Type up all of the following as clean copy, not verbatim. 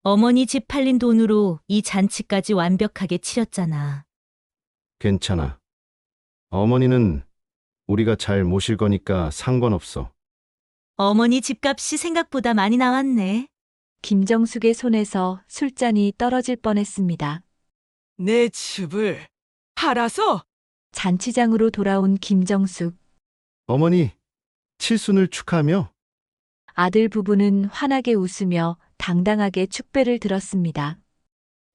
어머니 집 팔린 돈으로 이 잔치까지 완벽하게 치렀잖아. 괜찮아. 어머니는 우리가 잘 모실 거니까 상관없어. 어머니 집값이 생각보다 많이 나왔네. 김정숙의 손에서 술잔이 떨어질 뻔했습니다. 내 집을 팔아서 잔치장으로 돌아온 김정숙. 어머니, 칠순을 축하하며 아들 부부는 환하게 웃으며 당당하게 축배를 들었습니다.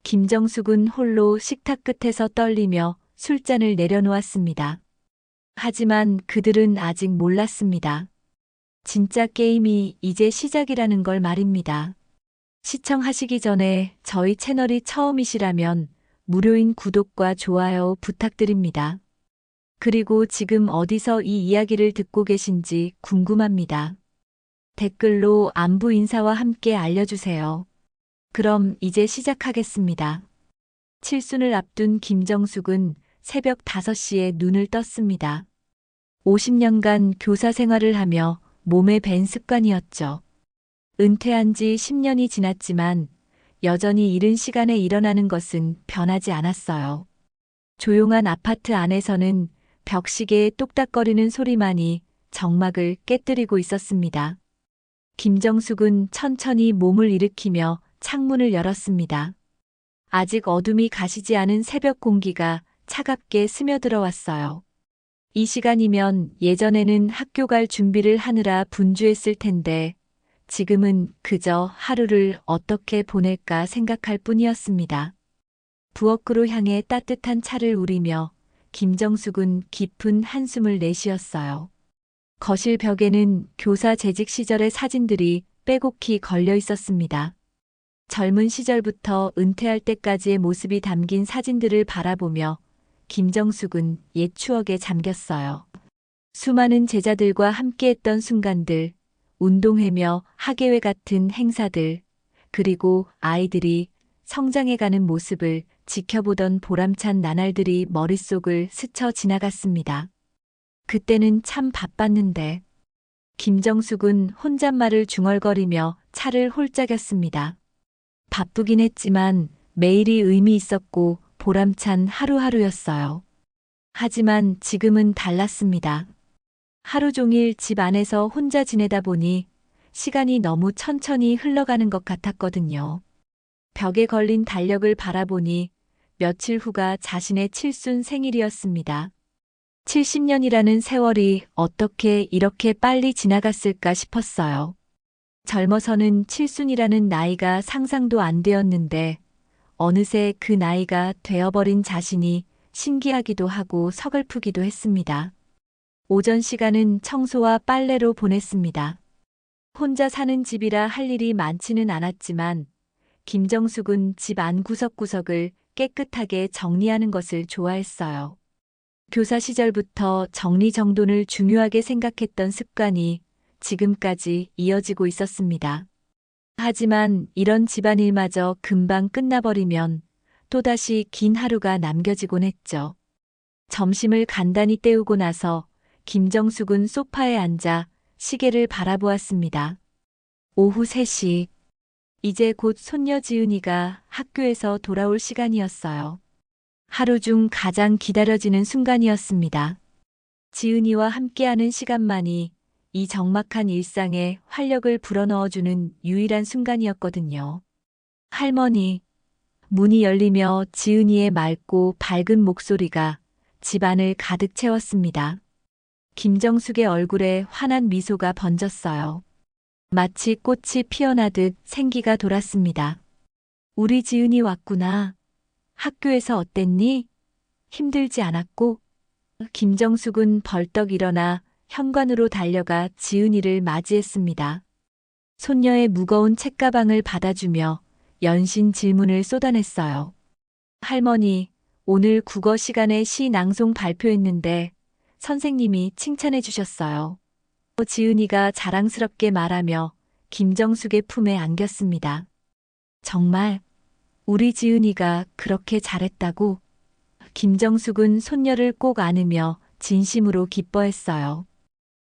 김정숙은 홀로 식탁 끝에서 떨리며 술잔을 내려놓았습니다. 하지만 그들은 아직 몰랐습니다. 진짜 게임이 이제 시작이라는 걸 말입니다. 시청하시기 전에 저희 채널이 처음이시라면 무료인 구독과 좋아요 부탁드립니다. 그리고 지금 어디서 이 이야기를 듣고 계신지 궁금합니다. 댓글로 안부 인사와 함께 알려주세요. 그럼 이제 시작하겠습니다. 칠순을 앞둔 김정숙은 새벽 5시에 눈을 떴습니다. 50년간 교사 생활을 하며 몸에 밴 습관이었죠. 은퇴한 지 10년이 지났지만 여전히 이른 시간에 일어나는 것은 변하지 않았어요. 조용한 아파트 안에서는 벽시계의 똑딱거리는 소리만이 정막을 깨뜨리고 있었습니다. 김정숙은 천천히 몸을 일으키며 창문을 열었습니다. 아직 어둠이 가시지 않은 새벽 공기가 차갑게 스며들어왔어요. 이 시간이면 예전에는 학교 갈 준비를 하느라 분주했을 텐데 지금은 그저 하루를 어떻게 보낼까 생각할 뿐이었습니다. 부엌으로 향해 따뜻한 차를 우리며 김정숙은 깊은 한숨을 내쉬었어요. 거실 벽에는 교사 재직 시절의 사진들이 빼곡히 걸려 있었습니다. 젊은 시절부터 은퇴할 때까지의 모습이 담긴 사진들을 바라보며 김정숙은 옛 추억에 잠겼어요. 수많은 제자들과 함께했던 순간들, 운동회며 학예회 같은 행사들, 그리고 아이들이 성장해가는 모습을 지켜보던 보람찬 나날들이 머릿속을 스쳐 지나갔습니다. 그때는 참 바빴는데. 김정숙은 혼잣말을 중얼거리며 차를 홀짝였습니다. 바쁘긴 했지만 매일이 의미 있었고 보람찬 하루하루였어요. 하지만 지금은 달랐습니다. 하루 종일 집 안에서 혼자 지내다 보니 시간이 너무 천천히 흘러가는 것 같았거든요. 벽에 걸린 달력을 바라보니 며칠 후가 자신의 칠순 생일이었습니다. 70년이라는 세월이 어떻게 이렇게 빨리 지나갔을까 싶었어요. 젊어서는 칠순이라는 나이가 상상도 안 되었는데 어느새 그 나이가 되어버린 자신이 신기하기도 하고 서글프기도 했습니다. 오전 시간은 청소와 빨래로 보냈습니다. 혼자 사는 집이라 할 일이 많지는 않았지만 김정숙은 집 안 구석구석을 깨끗하게 정리하는 것을 좋아했어요. 교사 시절부터 정리정돈을 중요하게 생각했던 습관이 지금까지 이어지고 있었습니다. 하지만 이런 집안일마저 금방 끝나버리면 또다시 긴 하루가 남겨지곤 했죠. 점심을 간단히 때우고 나서 김정숙은 소파에 앉아 시계를 바라보았습니다. 오후 3시. 이제 곧 손녀 지은이가 학교에서 돌아올 시간이었어요. 하루 중 가장 기다려지는 순간이었습니다. 지은이와 함께하는 시간만이 이 적막한 일상에 활력을 불어넣어주는 유일한 순간이었거든요. 할머니. 문이 열리며 지은이의 맑고 밝은 목소리가 집안을 가득 채웠습니다. 김정숙의 얼굴에 환한 미소가 번졌어요. 마치 꽃이 피어나듯 생기가 돌았습니다. 우리 지은이 왔구나. 학교에서 어땠니? 힘들지 않았고? 김정숙은 벌떡 일어나 현관으로 달려가 지은이를 맞이했습니다. 손녀의 무거운 책가방을 받아주며 연신 질문을 쏟아냈어요. 할머니, 오늘 국어 시간에 시 낭송 발표했는데 선생님이 칭찬해 주셨어요. 지은이가 자랑스럽게 말하며 김정숙의 품에 안겼습니다. 정말 우리 지은이가 그렇게 잘했다고? 김정숙은 손녀를 꼭 안으며 진심으로 기뻐했어요.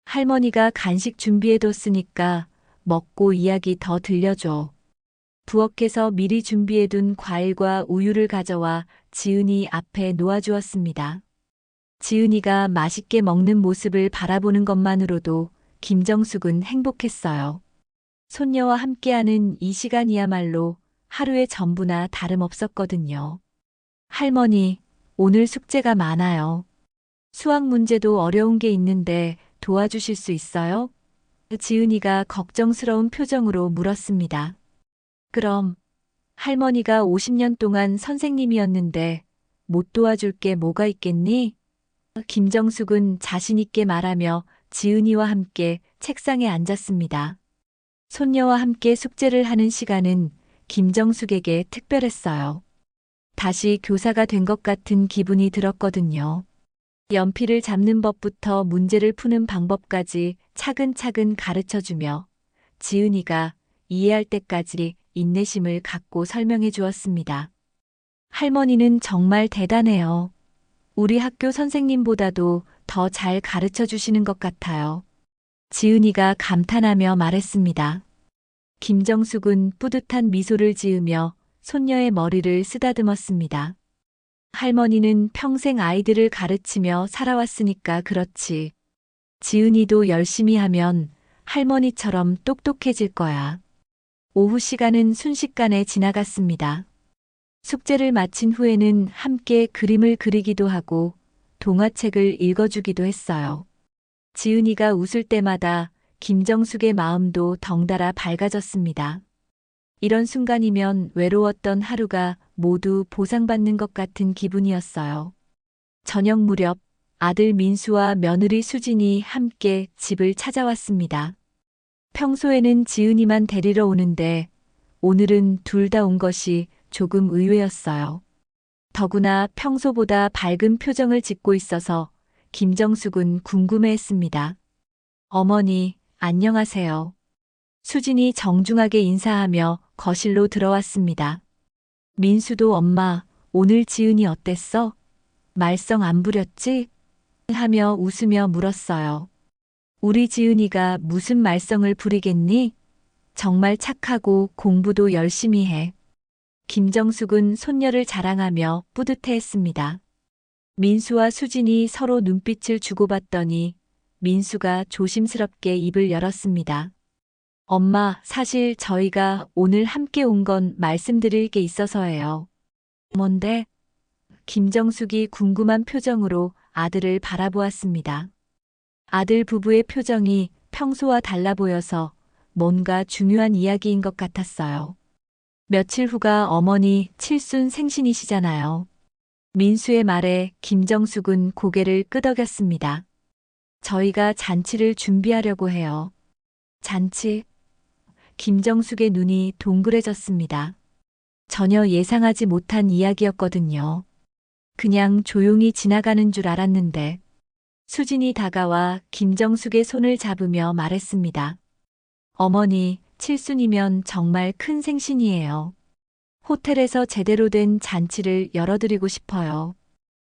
할머니가 간식 준비해뒀으니까 먹고 이야기 더 들려줘. 부엌에서 미리 준비해둔 과일과 우유를 가져와 지은이 앞에 놓아주었습니다. 지은이가 맛있게 먹는 모습을 바라보는 것만으로도 김정숙은 행복했어요. 손녀와 함께하는 이 시간이야말로 하루의 전부나 다름없었거든요. 할머니, 오늘 숙제가 많아요. 수학 문제도 어려운 게 있는데 도와주실 수 있어요? 지은이가 걱정스러운 표정으로 물었습니다. 그럼, 할머니가 50년 동안 선생님이었는데 못 도와줄 게 뭐가 있겠니? 김정숙은 자신있게 말하며 지은이와 함께 책상에 앉았습니다. 손녀와 함께 숙제를 하는 시간은 김정숙에게 특별했어요. 다시 교사가 된 것 같은 기분이 들었거든요. 연필을 잡는 법부터 문제를 푸는 방법까지 차근차근 가르쳐주며 지은이가 이해할 때까지 인내심을 갖고 설명해 주었습니다. 할머니는 정말 대단해요. 우리 학교 선생님보다도 더 잘 가르쳐 주시는 것 같아요. 지은이가 감탄하며 말했습니다. 김정숙은 뿌듯한 미소를 지으며 손녀의 머리를 쓰다듬었습니다. 할머니는 평생 아이들을 가르치며 살아왔으니까 그렇지. 지은이도 열심히 하면 할머니처럼 똑똑해질 거야. 오후 시간은 순식간에 지나갔습니다. 숙제를 마친 후에는 함께 그림을 그리기도 하고 동화책을 읽어주기도 했어요. 지은이가 웃을 때마다 김정숙의 마음도 덩달아 밝아졌습니다. 이런 순간이면 외로웠던 하루가 모두 보상받는 것 같은 기분이었어요. 저녁 무렵 아들 민수와 며느리 수진이 함께 집을 찾아왔습니다. 평소에는 지은이만 데리러 오는데 오늘은 둘 다 온 것이 조금 의외였어요. 더구나 평소보다 밝은 표정을 짓고 있어서 김정숙은 궁금해했습니다. 어머니, 안녕하세요. 수진이 정중하게 인사하며 거실로 들어왔습니다. 민수도 엄마, 오늘 지은이 어땠어? 말썽 안 부렸지? 하며 웃으며 물었어요. 우리 지은이가 무슨 말썽을 부리겠니? 정말 착하고 공부도 열심히 해. 김정숙은 손녀를 자랑하며 뿌듯해했습니다. 민수와 수진이 서로 눈빛을 주고받더니 민수가 조심스럽게 입을 열었습니다. 엄마, 사실 저희가 오늘 함께 온 건 말씀드릴 게 있어서예요. 뭔데? 김정숙이 궁금한 표정으로 아들을 바라보았습니다. 아들 부부의 표정이 평소와 달라 보여서 뭔가 중요한 이야기인 것 같았어요. 며칠 후가 어머니 칠순 생신이시잖아요. 민수의 말에 김정숙은 고개를 끄덕였습니다. 저희가 잔치를 준비하려고 해요. 잔치? 김정숙의 눈이 동그래졌습니다. 전혀 예상하지 못한 이야기였거든요. 그냥 조용히 지나가는 줄 알았는데 수진이 다가와 김정숙의 손을 잡으며 말했습니다. 어머니, 칠순이면 정말 큰 생신이에요. 호텔에서 제대로 된 잔치를 열어드리고 싶어요.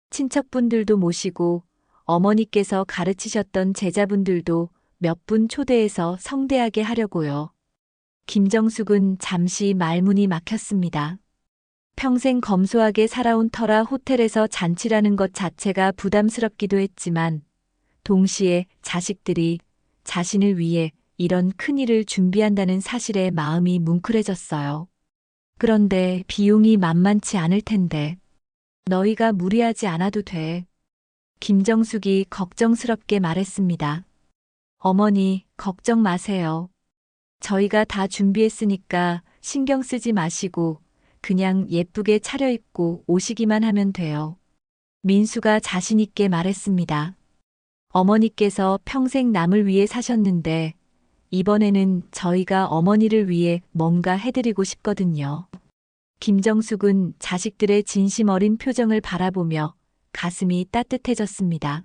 친척분들도 모시고 어머니께서 가르치셨던 제자분들도 몇 분 초대해서 성대하게 하려고요. 김정숙은 잠시 말문이 막혔습니다. 평생 검소하게 살아온 터라 호텔에서 잔치라는 것 자체가 부담스럽기도 했지만 동시에 자식들이 자신을 위해 이런 큰일을 준비한다는 사실에 마음이 뭉클해졌어요. 그런데 비용이 만만치 않을 텐데 너희가 무리하지 않아도 돼. 김정숙이 걱정스럽게 말했습니다. 어머니, 걱정 마세요. 저희가 다 준비했으니까 신경 쓰지 마시고 그냥 예쁘게 차려입고 오시기만 하면 돼요. 민수가 자신 있게 말했습니다. 어머니께서 평생 남을 위해 사셨는데 이번에는 저희가 어머니를 위해 뭔가 해드리고 싶거든요. 김정숙은 자식들의 진심 어린 표정을 바라보며 가슴이 따뜻해졌습니다.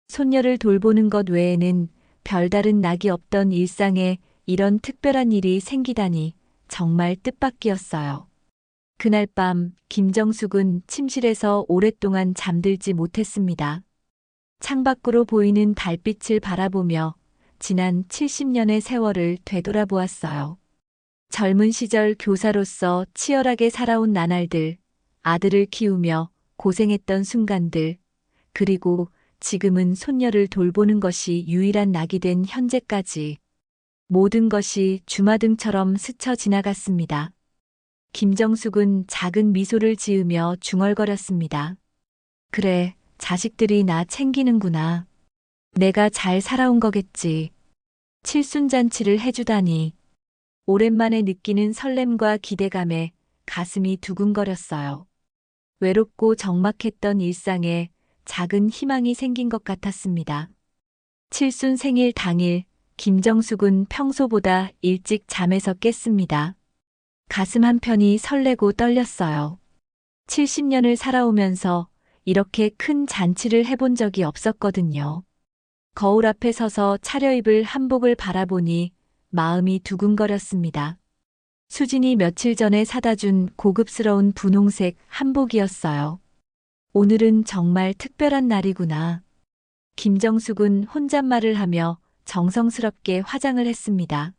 손녀를 돌보는 것 외에는 별다른 낙이 없던 일상에 이런 특별한 일이 생기다니 정말 뜻밖이었어요. 그날 밤 김정숙은 침실에서 오랫동안 잠들지 못했습니다. 창밖으로 보이는 달빛을 바라보며 지난 70년의 세월을 되돌아보았어요. 젊은 시절 교사로서 치열하게 살아온 나날들, 아들을 키우며 고생했던 순간들, 그리고 지금은 손녀를 돌보는 것이 유일한 낙이 된 현재까지 모든 것이 주마등처럼 스쳐 지나갔습니다. 김정숙은 작은 미소를 지으며 중얼거렸습니다. 그래, 자식들이 나 챙기는구나. 내가 잘 살아온 거겠지. 칠순잔치를 해주다니. 오랜만에 느끼는 설렘과 기대감에 가슴이 두근거렸어요. 외롭고 적막했던 일상에 작은 희망이 생긴 것 같았습니다. 칠순 생일 당일, 김정숙은 평소보다 일찍 잠에서 깼습니다. 가슴 한편이 설레고 떨렸어요. 70년을 살아오면서 이렇게 큰 잔치를 해본 적이 없었거든요. 거울 앞에 서서 차려입을 한복을 바라보니 마음이 두근거렸습니다. 수진이 며칠 전에 사다 준 고급스러운 분홍색 한복이었어요. 오늘은 정말 특별한 날이구나. 김정숙은 혼잣말을 하며 정성스럽게 화장을 했습니다.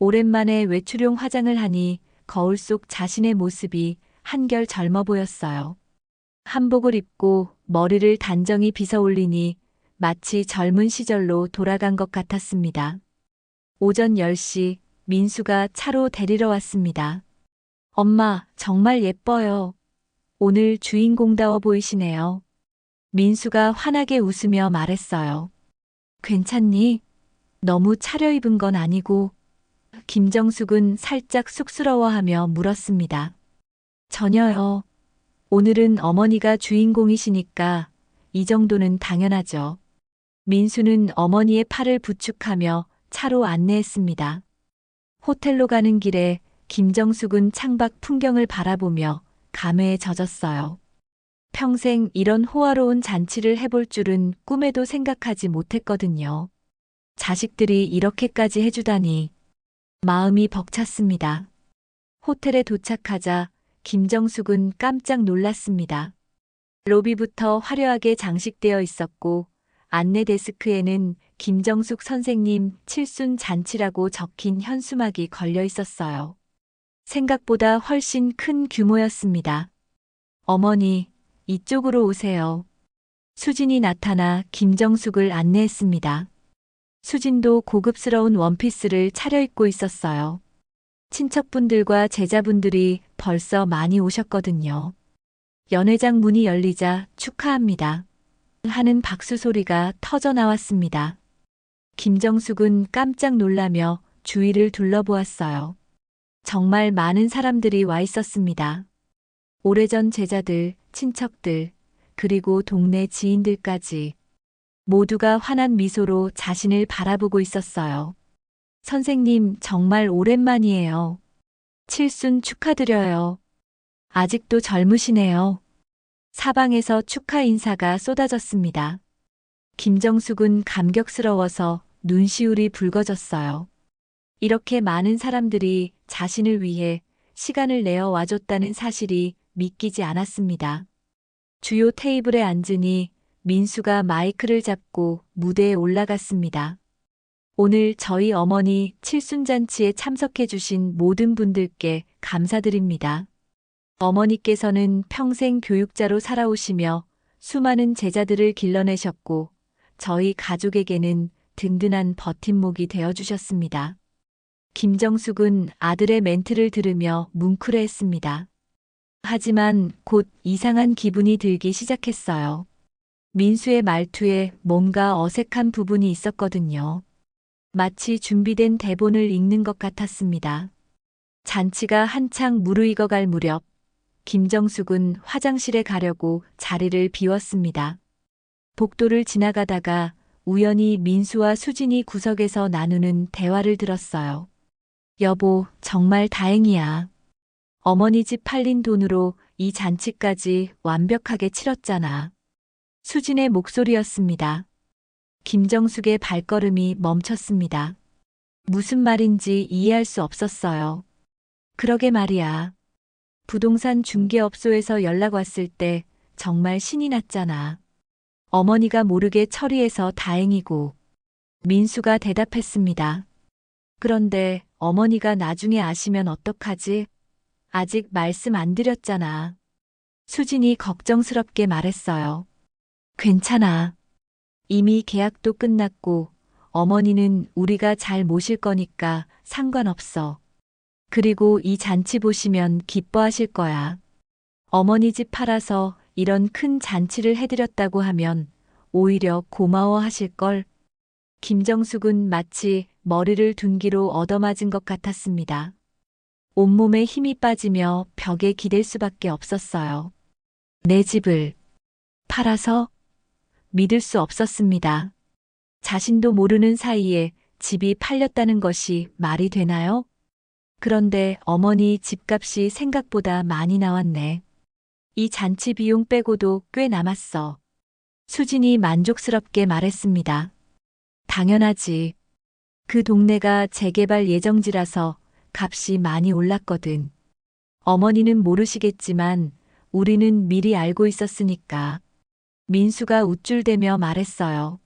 오랜만에 외출용 화장을 하니 거울 속 자신의 모습이 한결 젊어 보였어요. 한복을 입고 머리를 단정히 빗어 올리니 마치 젊은 시절로 돌아간 것 같았습니다. 오전 10시 민수가 차로 데리러 왔습니다. 엄마, 정말 예뻐요. 오늘 주인공다워 보이시네요. 민수가 환하게 웃으며 말했어요. 괜찮니? 너무 차려입은 건 아니고. 김정숙은 살짝 쑥스러워하며 물었습니다. 전혀요. 오늘은 어머니가 주인공이시니까 이 정도는 당연하죠. 민수는 어머니의 팔을 부축하며 차로 안내했습니다. 호텔로 가는 길에 김정숙은 창밖 풍경을 바라보며 감회에 젖었어요. 평생 이런 호화로운 잔치를 해볼 줄은 꿈에도 생각하지 못했거든요. 자식들이 이렇게까지 해주다니 마음이 벅찼습니다. 호텔에 도착하자 김정숙은 깜짝 놀랐습니다. 로비부터 화려하게 장식되어 있었고 안내 데스크에는 김정숙 선생님 칠순 잔치라고 적힌 현수막이 걸려 있었어요. 생각보다 훨씬 큰 규모였습니다. 어머니, 이쪽으로 오세요. 수진이 나타나 김정숙을 안내했습니다. 수진도 고급스러운 원피스를 차려입고 있었어요. 친척분들과 제자분들이 벌써 많이 오셨거든요. 연회장 문이 열리자 축하합니다 하는 박수 소리가 터져 나왔습니다. 김정숙은 깜짝 놀라며 주위를 둘러보았어요. 정말 많은 사람들이 와 있었습니다. 오래전 제자들, 친척들, 그리고 동네 지인들까지 모두가 환한 미소로 자신을 바라보고 있었어요. 선생님, 정말 오랜만이에요. 칠순 축하드려요. 아직도 젊으시네요. 사방에서 축하 인사가 쏟아졌습니다. 김정숙은 감격스러워서 눈시울이 붉어졌어요. 이렇게 많은 사람들이 자신을 위해 시간을 내어 와줬다는 사실이 믿기지 않았습니다. 주요 테이블에 앉으니 민수가 마이크를 잡고 무대에 올라갔습니다. 오늘 저희 어머니 칠순잔치에 참석해주신 모든 분들께 감사드립니다. 어머니께서는 평생 교육자로 살아오시며 수많은 제자들을 길러내셨고 저희 가족에게는 든든한 버팀목이 되어주셨습니다. 김정숙은 아들의 멘트를 들으며 뭉클해했습니다. 하지만 곧 이상한 기분이 들기 시작했어요. 민수의 말투에 뭔가 어색한 부분이 있었거든요. 마치 준비된 대본을 읽는 것 같았습니다. 잔치가 한창 무르익어갈 무렵 김정숙은 화장실에 가려고 자리를 비웠습니다. 복도를 지나가다가 우연히 민수와 수진이 구석에서 나누는 대화를 들었어요. 여보, 정말 다행이야. 어머니 집 팔린 돈으로 이 잔치까지 완벽하게 치렀잖아. 수진의 목소리였습니다. 김정숙의 발걸음이 멈췄습니다. 무슨 말인지 이해할 수 없었어요. 그러게 말이야. 부동산 중개업소에서 연락 왔을 때 정말 신이 났잖아. 어머니가 모르게 처리해서 다행이고. 민수가 대답했습니다. 그런데 어머니가 나중에 아시면 어떡하지? 아직 말씀 안 드렸잖아. 수진이 걱정스럽게 말했어요. 괜찮아. 이미 계약도 끝났고 어머니는 우리가 잘 모실 거니까 상관없어. 그리고 이 잔치 보시면 기뻐하실 거야. 어머니 집 팔아서 이런 큰 잔치를 해드렸다고 하면 오히려 고마워하실걸. 김정숙은 마치 머리를 둔기로 얻어맞은 것 같았습니다. 온몸에 힘이 빠지며 벽에 기댈 수밖에 없었어요. 내 집을 팔아서? 믿을 수 없었습니다. 자신도 모르는 사이에 집이 팔렸다는 것이 말이 되나요? 그런데 어머니 집값이 생각보다 많이 나왔네. 이 잔치 비용 빼고도 꽤 남았어. 수진이 만족스럽게 말했습니다. 당연하지. 그 동네가 재개발 예정지라서 값이 많이 올랐거든. 어머니는 모르시겠지만 우리는 미리 알고 있었으니까. 민수가 우쭐대며 말했어요.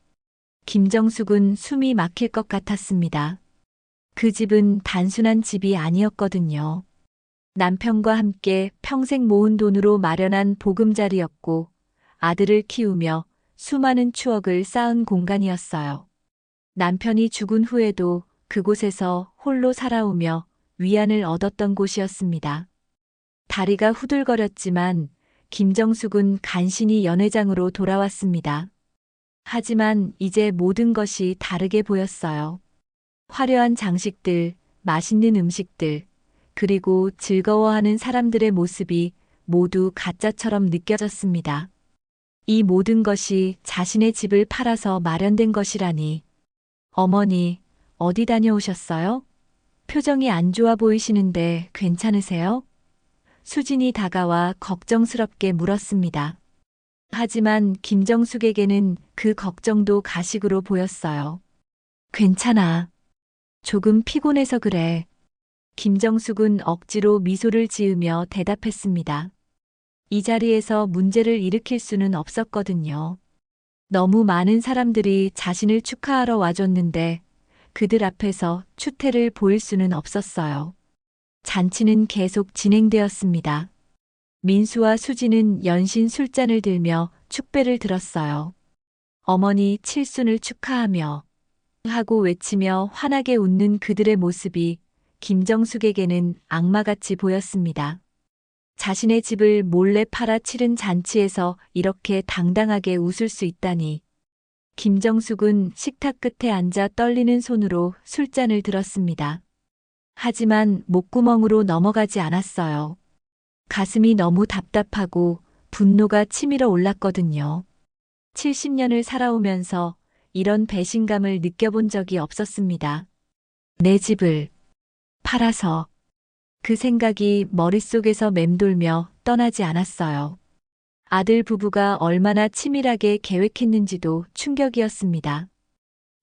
김정숙은 숨이 막힐 것 같았습니다. 그 집은 단순한 집이 아니었거든요. 남편과 함께 평생 모은 돈으로 마련한 보금자리였고 아들을 키우며 수많은 추억을 쌓은 공간이었어요. 남편이 죽은 후에도 그곳에서 홀로 살아오며 위안을 얻었던 곳이었습니다. 다리가 후들거렸지만 김정숙은 간신히 연회장으로 돌아왔습니다. 하지만 이제 모든 것이 다르게 보였어요. 화려한 장식들, 맛있는 음식들, 그리고 즐거워하는 사람들의 모습이 모두 가짜처럼 느껴졌습니다. 이 모든 것이 자신의 집을 팔아서 마련된 것이라니. 어머니, 어디 다녀오셨어요? 표정이 안 좋아 보이시는데 괜찮으세요? 수진이 다가와 걱정스럽게 물었습니다. 하지만 김정숙에게는 그 걱정도 가식으로 보였어요. 괜찮아. 조금 피곤해서 그래. 김정숙은 억지로 미소를 지으며 대답했습니다. 이 자리에서 문제를 일으킬 수는 없었거든요. 너무 많은 사람들이 자신을 축하하러 와줬는데 그들 앞에서 추태를 보일 수는 없었어요. 잔치는 계속 진행되었습니다. 민수와 수지는 연신 술잔을 들며 축배를 들었어요. 어머니 칠순을 축하하며 하고 외치며 환하게 웃는 그들의 모습이 김정숙에게는 악마같이 보였습니다. 자신의 집을 몰래 팔아 치른 잔치에서 이렇게 당당하게 웃을 수 있다니. 김정숙은 식탁 끝에 앉아 떨리는 손으로 술잔을 들었습니다. 하지만 목구멍으로 넘어가지 않았어요. 가슴이 너무 답답하고 분노가 치밀어 올랐거든요. 70년을 살아오면서 이런 배신감을 느껴본 적이 없었습니다. 내 집을 팔아서 그 생각이 머릿속에서 맴돌며 떠나지 않았어요. 아들 부부가 얼마나 치밀하게 계획했는지도 충격이었습니다.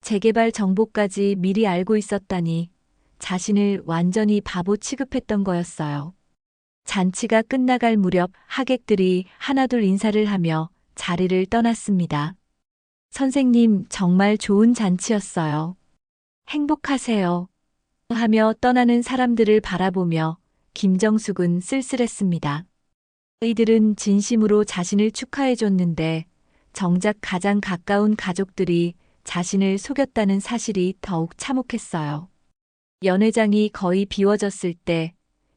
재개발 정보까지 미리 알고 있었다니 자신을 완전히 바보 취급했던 거였어요. 잔치가 끝나갈 무렵 하객들이 하나둘 인사를 하며 자리를 떠났습니다. 선생님, 정말 좋은 잔치였어요. 행복하세요. 하며 떠나는 사람들을 바라보며 김정숙은 쓸쓸했습니다. 이들은 진심으로 자신을 축하해줬는데 정작 가장 가까운 가족들이 자신을 속였다는 사실이 더욱 참혹했어요. 연회장이 거의 비워졌을 때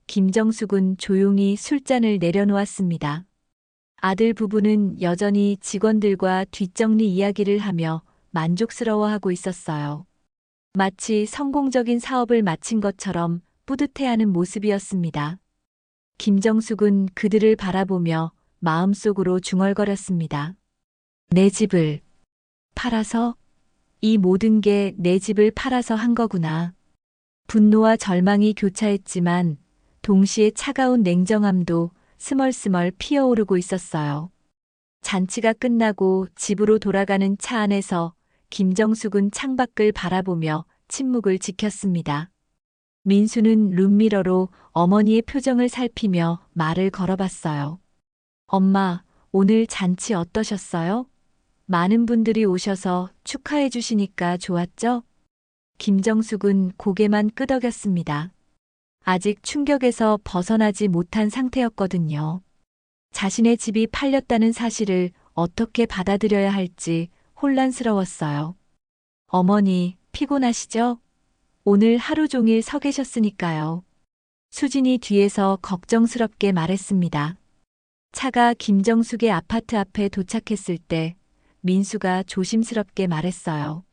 김정숙은 조용히 술잔을 내려놓았습니다. 아들 부부는 여전히 직원들과 뒷정리 이야기를 하며 만족스러워하고 있었어요. 마치 성공적인 사업을 마친 것처럼 뿌듯해하는 모습이었습니다. 김정숙은 그들을 바라보며 마음속으로 중얼거렸습니다. 내 집을 팔아서? 이 모든 게 내 집을 팔아서 한 거구나. 분노와 절망이 교차했지만 동시에 차가운 냉정함도 스멀스멀 피어오르고 있었어요. 잔치가 끝나고 집으로 돌아가는 차 안에서 김정숙은 창밖을 바라보며 침묵을 지켰습니다. 민수는 룸미러로 어머니의 표정을 살피며 말을 걸어봤어요. 엄마, 오늘 잔치 어떠셨어요? 많은 분들이 오셔서 축하해 주시니까 좋았죠? 김정숙은 고개만 끄덕였습니다. 아직 충격에서 벗어나지 못한 상태였거든요. 자신의 집이 팔렸다는 사실을 어떻게 받아들여야 할지 혼란스러웠어요. 어머니, 피곤하시죠? 오늘 하루 종일 서 계셨으니까요. 수진이 뒤에서 걱정스럽게 말했습니다. 차가 김정숙의 아파트 앞에 도착했을 때 민수가 조심스럽게 말했어요.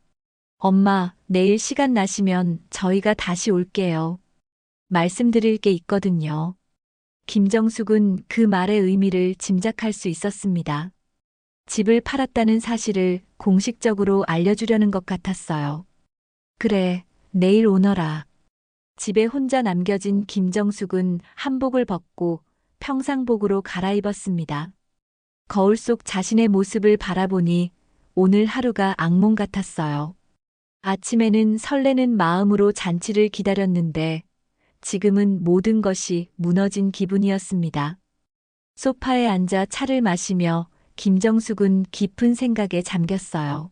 엄마, 내일 시간 나시면 저희가 다시 올게요. 말씀드릴 게 있거든요. 김정숙은 그 말의 의미를 짐작할 수 있었습니다. 집을 팔았다는 사실을 공식적으로 알려주려는 것 같았어요. 그래, 내일 오너라. 집에 혼자 남겨진 김정숙은 한복을 벗고 평상복으로 갈아입었습니다. 거울 속 자신의 모습을 바라보니 오늘 하루가 악몽 같았어요. 아침에는 설레는 마음으로 잔치를 기다렸는데 지금은 모든 것이 무너진 기분이었습니다. 소파에 앉아 차를 마시며 김정숙은 깊은 생각에 잠겼어요.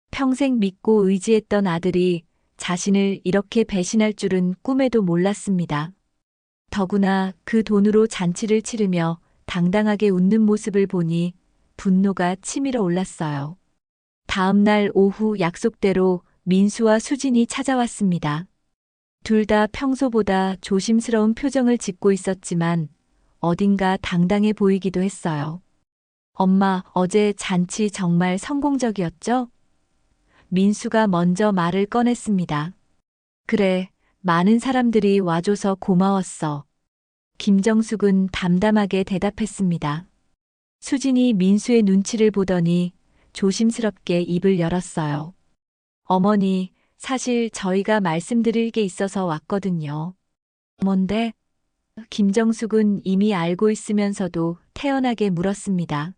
평생 믿고 의지했던 아들이 자신을 이렇게 배신할 줄은 꿈에도 몰랐습니다. 더구나 그 돈으로 잔치를 치르며 당당하게 웃는 모습을 보니 분노가 치밀어 올랐어요. 다음 날 오후 약속대로 민수와 수진이 찾아왔습니다. 둘 다 평소보다 조심스러운 표정을 짓고 있었지만 어딘가 당당해 보이기도 했어요. 엄마, 어제 잔치 정말 성공적이었죠? 민수가 먼저 말을 꺼냈습니다. 그래, 많은 사람들이 와줘서 고마웠어. 김정숙은 담담하게 대답했습니다. 수진이 민수의 눈치를 보더니 조심스럽게 입을 열었어요. 어머니, 사실 저희가 말씀드릴 게 있어서 왔거든요. 뭔데? 김정숙은 이미 알고 있으면서도 태연하게 물었습니다.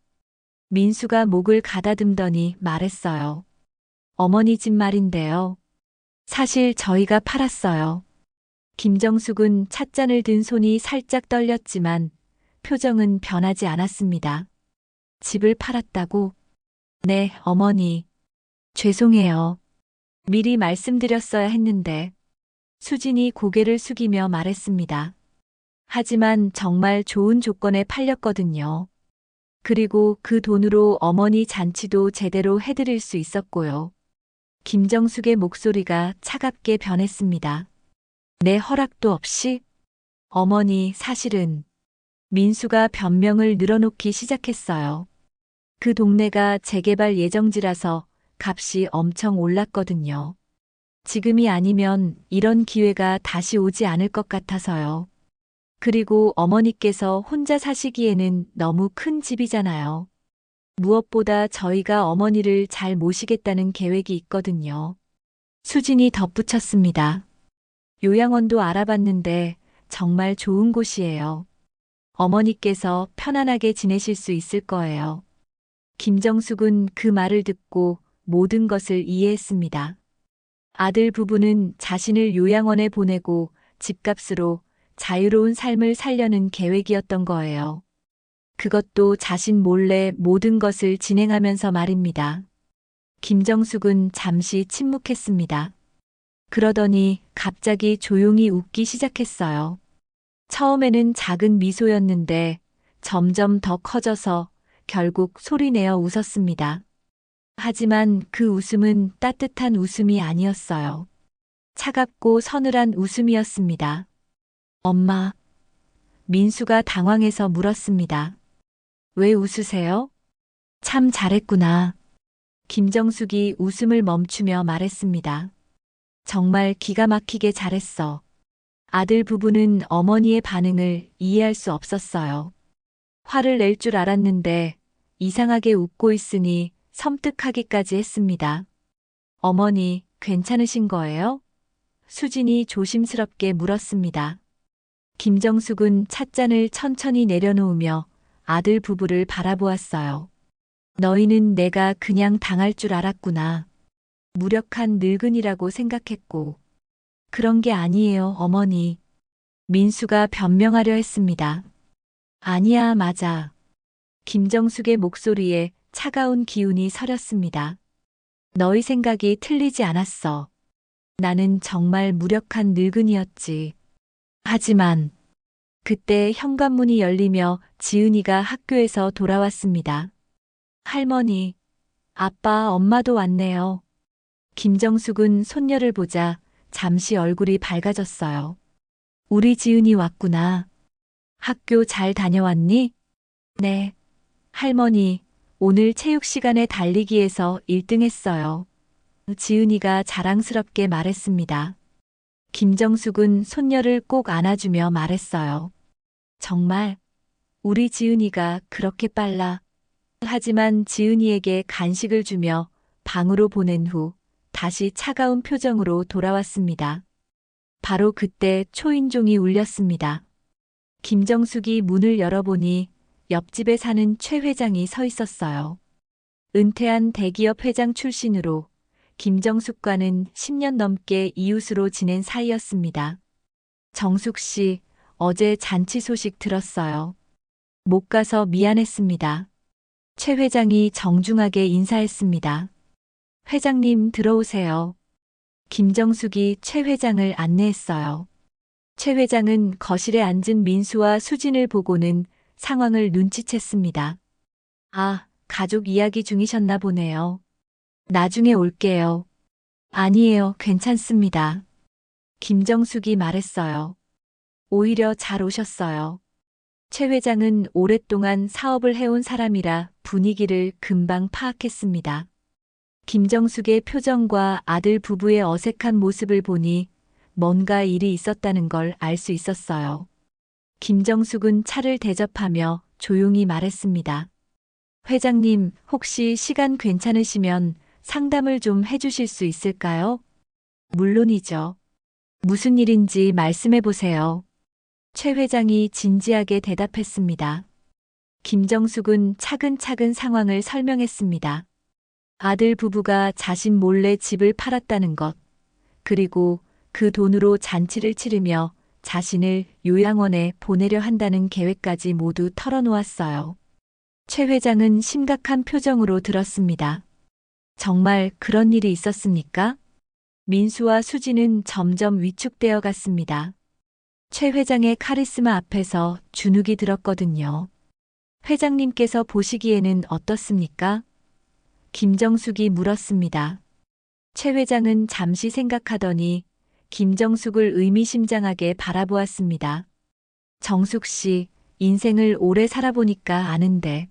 민수가 목을 가다듬더니 말했어요. 어머니 집 말인데요. 사실 저희가 팔았어요. 김정숙은 찻잔을 든 손이 살짝 떨렸지만 표정은 변하지 않았습니다. 집을 팔았다고? 네, 어머니. 죄송해요. 미리 말씀드렸어야 했는데. 수진이 고개를 숙이며 말했습니다. 하지만 정말 좋은 조건에 팔렸거든요. 그리고 그 돈으로 어머니 잔치도 제대로 해드릴 수 있었고요. 김정숙의 목소리가 차갑게 변했습니다. 내 허락도 없이? 어머니, 사실은 민수가 변명을 늘어놓기 시작했어요. 그 동네가 재개발 예정지라서 값이 엄청 올랐거든요. 지금이 아니면 이런 기회가 다시 오지 않을 것 같아서요. 그리고 어머니께서 혼자 사시기에는 너무 큰 집이잖아요. 무엇보다 저희가 어머니를 잘 모시겠다는 계획이 있거든요. 수진이 덧붙였습니다. 요양원도 알아봤는데 정말 좋은 곳이에요. 어머니께서 편안하게 지내실 수 있을 거예요. 김정숙은 그 말을 듣고 모든 것을 이해했습니다. 아들 부부는 자신을 요양원에 보내고 집값으로 자유로운 삶을 살려는 계획이었던 거예요. 그것도 자신 몰래 모든 것을 진행하면서 말입니다. 김정숙은 잠시 침묵했습니다. 그러더니 갑자기 조용히 웃기 시작했어요. 처음에는 작은 미소였는데 점점 더 커져서 결국 소리내어 웃었습니다. 하지만 그 웃음은 따뜻한 웃음이 아니었어요. 차갑고 서늘한 웃음이었습니다. 엄마. 민수가 당황해서 물었습니다. 왜 웃으세요? 참 잘했구나. 김정숙이 웃음을 멈추며 말했습니다. 정말 기가 막히게 잘했어. 아들 부부는 어머니의 반응을 이해할 수 없었어요. 화를 낼 줄 알았는데 이상하게 웃고 있으니 섬뜩하기까지 했습니다. 어머니, 괜찮으신 거예요? 수진이 조심스럽게 물었습니다. 김정숙은 찻잔을 천천히 내려놓으며 아들 부부를 바라보았어요. 너희는 내가 그냥 당할 줄 알았구나. 무력한 늙은이라고 생각했고. 그런 게 아니에요, 어머니. 민수가 변명하려 했습니다. 아니야, 맞아. 김정숙의 목소리에 차가운 기운이 서렸습니다. 너희 생각이 틀리지 않았어. 나는 정말 무력한 늙은이였지. 하지만 그때 현관문이 열리며 지은이가 학교에서 돌아왔습니다. 할머니, 아빠, 엄마도 왔네요. 김정숙은 손녀를 보자 잠시 얼굴이 밝아졌어요. 우리 지은이 왔구나. 학교 잘 다녀왔니? 네. 할머니, 오늘 체육 시간에 달리기에서 1등 했어요. 지은이가 자랑스럽게 말했습니다. 김정숙은 손녀를 꼭 안아주며 말했어요. 정말 우리 지은이가 그렇게 빨라. 하지만 지은이에게 간식을 주며 방으로 보낸 후 다시 차가운 표정으로 돌아왔습니다. 바로 그때 초인종이 울렸습니다. 김정숙이 문을 열어보니 옆집에 사는 최 회장이 서 있었어요. 은퇴한 대기업 회장 출신으로 김정숙과는 10년 넘게 이웃으로 지낸 사이였습니다. 정숙 씨, 어제 잔치 소식 들었어요. 못 가서 미안했습니다. 최 회장이 정중하게 인사했습니다. 회장님 들어오세요. 김정숙이 최 회장을 안내했어요. 최 회장은 거실에 앉은 민수와 수진을 보고는 상황을 눈치챘습니다. 아, 가족 이야기 중이셨나 보네요. 나중에 올게요. 아니에요, 괜찮습니다. 김정숙이 말했어요. 오히려 잘 오셨어요. 최 회장은 오랫동안 사업을 해온 사람이라 분위기를 금방 파악했습니다. 김정숙의 표정과 아들 부부의 어색한 모습을 보니 뭔가 일이 있었다는 걸 알 수 있었어요. 김정숙은 차를 대접하며 조용히 말했습니다. 회장님, 혹시 시간 괜찮으시면 상담을 좀 해주실 수 있을까요? 물론이죠. 무슨 일인지 말씀해 보세요. 최 회장이 진지하게 대답했습니다. 김정숙은 차근차근 상황을 설명했습니다. 아들 부부가 자신 몰래 집을 팔았다는 것, 그리고 그 돈으로 잔치를 치르며 자신을 요양원에 보내려 한다는 계획까지 모두 털어놓았어요. 최 회장은 심각한 표정으로 들었습니다. 정말 그런 일이 있었습니까? 민수와 수지는 점점 위축되어 갔습니다. 최 회장의 카리스마 앞에서 주눅이 들었거든요. 회장님께서 보시기에는 어떻습니까? 김정숙이 물었습니다. 최 회장은 잠시 생각하더니 김정숙을 의미심장하게 바라보았습니다. 정숙 씨, 인생을 오래 살아보니까 아는데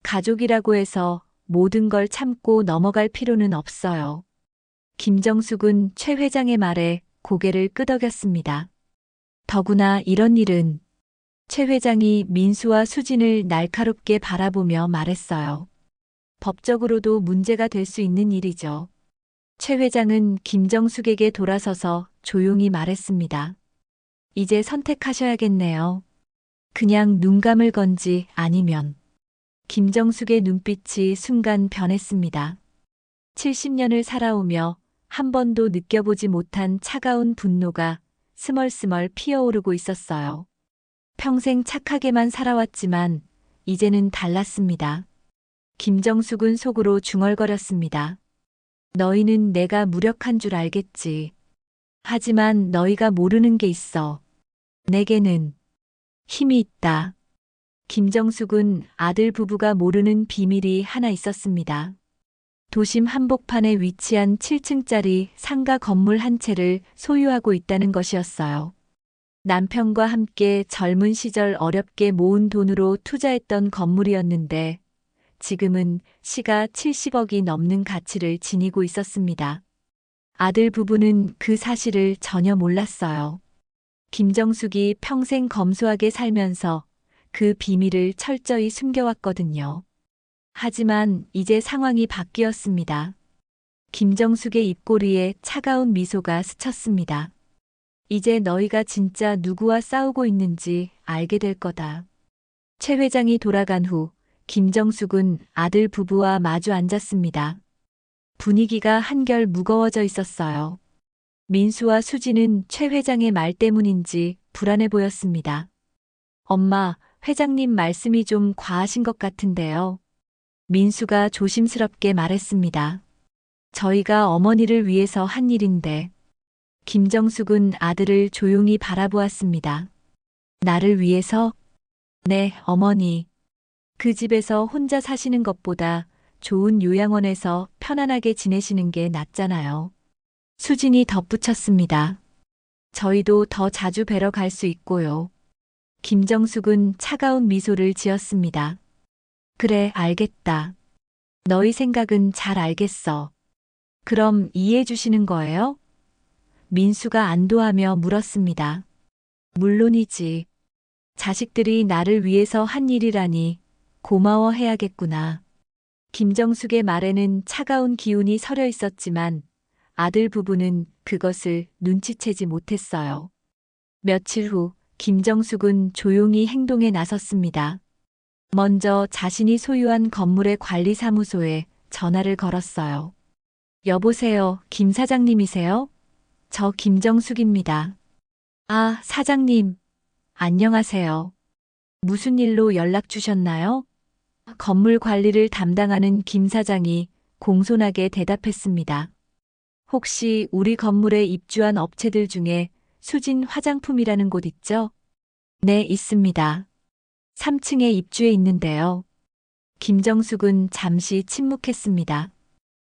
가족이라고 해서 모든 걸 참고 넘어갈 필요는 없어요. 김정숙은 최 회장의 말에 고개를 끄덕였습니다. 더구나 이런 일은 최 회장이 민수와 수진을 날카롭게 바라보며 말했어요. 법적으로도 문제가 될 수 있는 일이죠. 최 회장은 김정숙에게 돌아서서 조용히 말했습니다. 이제 선택하셔야겠네요. 그냥 눈 감을 건지 아니면. 김정숙의 눈빛이 순간 변했습니다. 70년을 살아오며 한 번도 느껴보지 못한 차가운 분노가 스멀스멀 피어오르고 있었어요. 평생 착하게만 살아왔지만 이제는 달랐습니다. 김정숙은 속으로 중얼거렸습니다. 너희는 내가 무력한 줄 알겠지. 하지만 너희가 모르는 게 있어. 내게는 힘이 있다. 김정숙은 아들 부부가 모르는 비밀이 하나 있었습니다. 도심 한복판에 위치한 7층짜리 상가 건물 한 채를 소유하고 있다는 것이었어요. 남편과 함께 젊은 시절 어렵게 모은 돈으로 투자했던 건물이었는데 지금은 시가 70억이 넘는 가치를 지니고 있었습니다. 아들 부부는 그 사실을 전혀 몰랐어요. 김정숙이 평생 검소하게 살면서 그 비밀을 철저히 숨겨왔거든요. 하지만 이제 상황이 바뀌었습니다. 김정숙의 입꼬리에 차가운 미소가 스쳤습니다. 이제 너희가 진짜 누구와 싸우고 있는지 알게 될 거다. 최 회장이 돌아간 후 김정숙은 아들 부부와 마주 앉았습니다. 분위기가 한결 무거워져 있었어요. 민수와 수지는 최 회장의 말 때문인지 불안해 보였습니다. 엄마, 회장님 말씀이 좀 과하신 것 같은데요. 민수가 조심스럽게 말했습니다. 저희가 어머니를 위해서 한 일인데 김정숙은 아들을 조용히 바라보았습니다. 나를 위해서? 네, 어머니. 그 집에서 혼자 사시는 것보다 좋은 요양원에서 편안하게 지내시는 게 낫잖아요. 수진이 덧붙였습니다. 저희도 더 자주 뵈러 갈 수 있고요. 김정숙은 차가운 미소를 지었습니다. 그래, 알겠다. 너희 생각은 잘 알겠어. 그럼 이해해 주시는 거예요? 민수가 안도하며 물었습니다. 물론이지. 자식들이 나를 위해서 한 일이라니 고마워해야겠구나. 김정숙의 말에는 차가운 기운이 서려 있었지만 아들 부부는 그것을 눈치채지 못했어요. 며칠 후 김정숙은 조용히 행동에 나섰습니다. 먼저 자신이 소유한 건물의 관리사무소에 전화를 걸었어요. 여보세요, 김 사장님이세요? 저 김정숙입니다. 아, 사장님. 안녕하세요. 무슨 일로 연락 주셨나요? 건물 관리를 담당하는 김 사장이 공손하게 대답했습니다. 혹시 우리 건물에 입주한 업체들 중에 수진 화장품이라는 곳 있죠? 네, 있습니다. 3층에 입주해 있는데요. 김정숙은 잠시 침묵했습니다.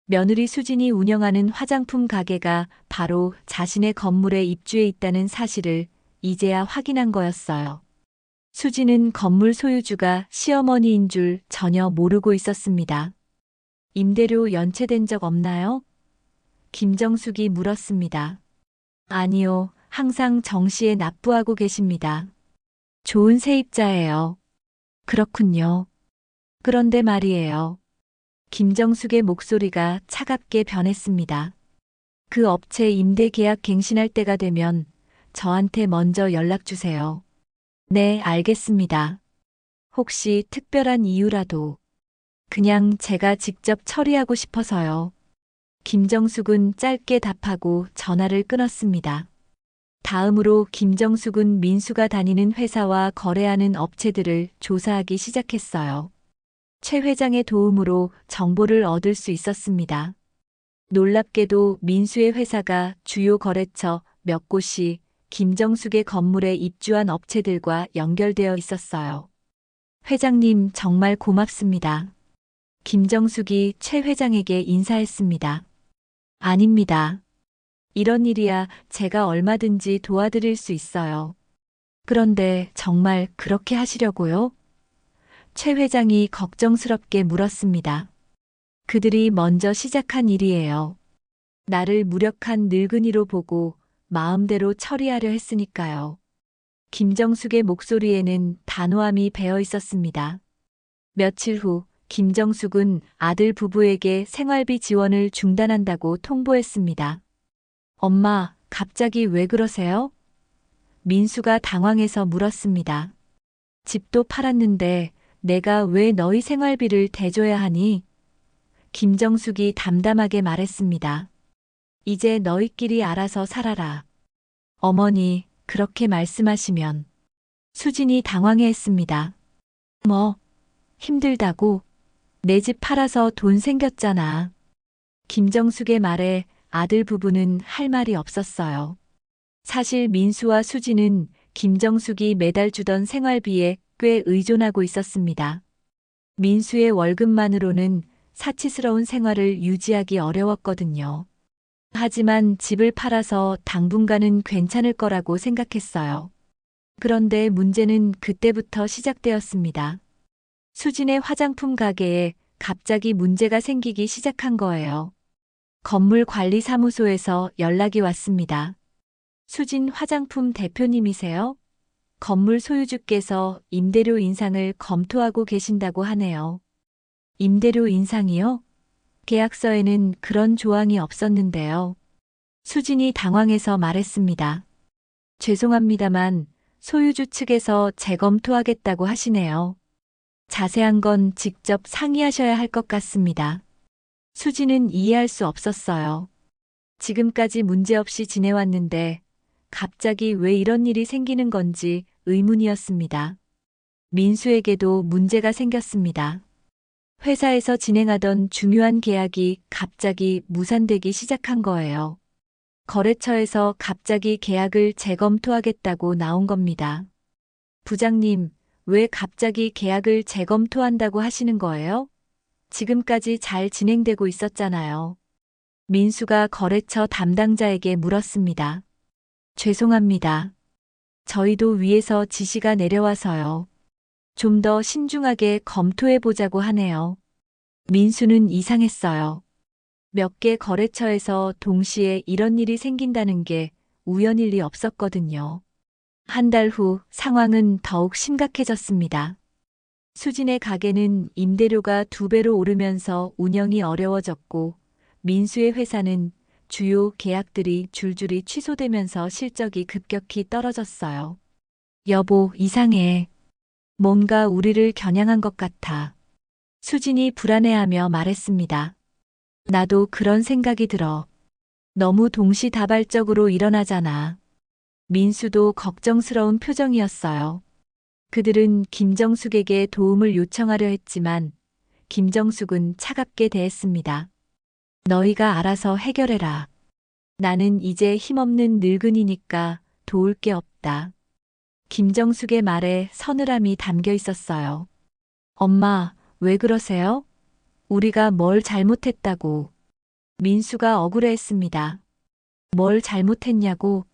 며느리 수진이 운영하는 화장품 가게가 바로 자신의 건물에 입주해 있다는 사실을 이제야 확인한 거였어요. 수진은 건물 소유주가 시어머니인 줄 전혀 모르고 있었습니다. 임대료 연체된 적 없나요? 김정숙이 물었습니다. 아니요, 항상 정시에 납부하고 계십니다. 좋은 세입자예요. 그렇군요. 그런데 말이에요. 김정숙의 목소리가 차갑게 변했습니다. 그 업체 임대 계약 갱신할 때가 되면 저한테 먼저 연락 주세요. 네, 알겠습니다. 혹시 특별한 이유라도 그냥 제가 직접 처리하고 싶어서요. 김정숙은 짧게 답하고 전화를 끊었습니다. 다음으로 김정숙은 민수가 다니는 회사와 거래하는 업체들을 조사하기 시작했어요. 최 회장의 도움으로 정보를 얻을 수 있었습니다. 놀랍게도 민수의 회사가 주요 거래처 몇 곳이 김정숙의 건물에 입주한 업체들과 연결되어 있었어요. 회장님, 정말 고맙습니다. 김정숙이 최 회장에게 인사했습니다. 아닙니다. 이런 일이야 제가 얼마든지 도와드릴 수 있어요. 그런데 정말 그렇게 하시려고요? 최 회장이 걱정스럽게 물었습니다. 그들이 먼저 시작한 일이에요. 나를 무력한 늙은이로 보고 마음대로 처리하려 했으니까요. 김정숙의 목소리에는 단호함이 배어 있었습니다. 며칠 후 김정숙은 아들 부부에게 생활비 지원을 중단한다고 통보했습니다. 엄마, 갑자기 왜 그러세요? 민수가 당황해서 물었습니다. 집도 팔았는데 내가 왜 너희 생활비를 대줘야 하니? 김정숙이 담담하게 말했습니다. 이제 너희끼리 알아서 살아라. 어머니, 그렇게 말씀하시면. 수진이 당황해했습니다. 뭐, 힘들다고? 내 집 팔아서 돈 생겼잖아. 김정숙의 말에 아들 부부는 할 말이 없었어요. 사실 민수와 수진은 김정숙이 매달 주던 생활비에 꽤 의존하고 있었습니다. 민수의 월급만으로는 사치스러운 생활을 유지하기 어려웠거든요. 하지만 집을 팔아서 당분간은 괜찮을 거라고 생각했어요. 그런데 문제는 그때부터 시작되었습니다. 수진의 화장품 가게에 갑자기 문제가 생기기 시작한 거예요. 건물 관리 사무소에서 연락이 왔습니다. 수진 화장품 대표님이세요? 건물 소유주께서 임대료 인상을 검토하고 계신다고 하네요. 임대료 인상이요? 계약서에는 그런 조항이 없었는데요. 수진이 당황해서 말했습니다. 죄송합니다만 소유주 측에서 재검토하겠다고 하시네요. 자세한 건 직접 상의하셔야 할 것 같습니다. 수진은 이해할 수 없었어요. 지금까지 문제없이 지내왔는데 갑자기 왜 이런 일이 생기는 건지 의문이었습니다. 민수에게도 문제가 생겼습니다. 회사에서 진행하던 중요한 계약이 갑자기 무산되기 시작한 거예요. 거래처에서 갑자기 계약을 재검토하겠다고 나온 겁니다. 부장님, 왜 갑자기 계약을 재검토한다고 하시는 거예요? 지금까지 잘 진행되고 있었잖아요. 민수가 거래처 담당자에게 물었습니다. 죄송합니다. 저희도 위에서 지시가 내려와서요. 좀 더 신중하게 검토해 보자고 하네요. 민수는 이상했어요. 몇 개 거래처에서 동시에 이런 일이 생긴다는 게 우연일 리 없었거든요. 한 달 후 상황은 더욱 심각해졌습니다. 수진의 가게는 임대료가 2배로 오르면서 운영이 어려워졌고, 민수의 회사는 주요 계약들이 줄줄이 취소되면서 실적이 급격히 떨어졌어요. 여보, 이상해. 뭔가 우리를 겨냥한 것 같아. 수진이 불안해하며 말했습니다. 나도 그런 생각이 들어. 너무 동시다발적으로 일어나잖아. 민수도 걱정스러운 표정이었어요. 그들은 김정숙에게 도움을 요청하려 했지만 김정숙은 차갑게 대했습니다. 너희가 알아서 해결해라. 나는 이제 힘없는 늙은이니까 도울 게 없다. 김정숙의 말에 서늘함이 담겨 있었어요. 엄마, 왜 그러세요? 우리가 뭘 잘못했다고. 민수가 억울해했습니다. 뭘 잘못했냐고.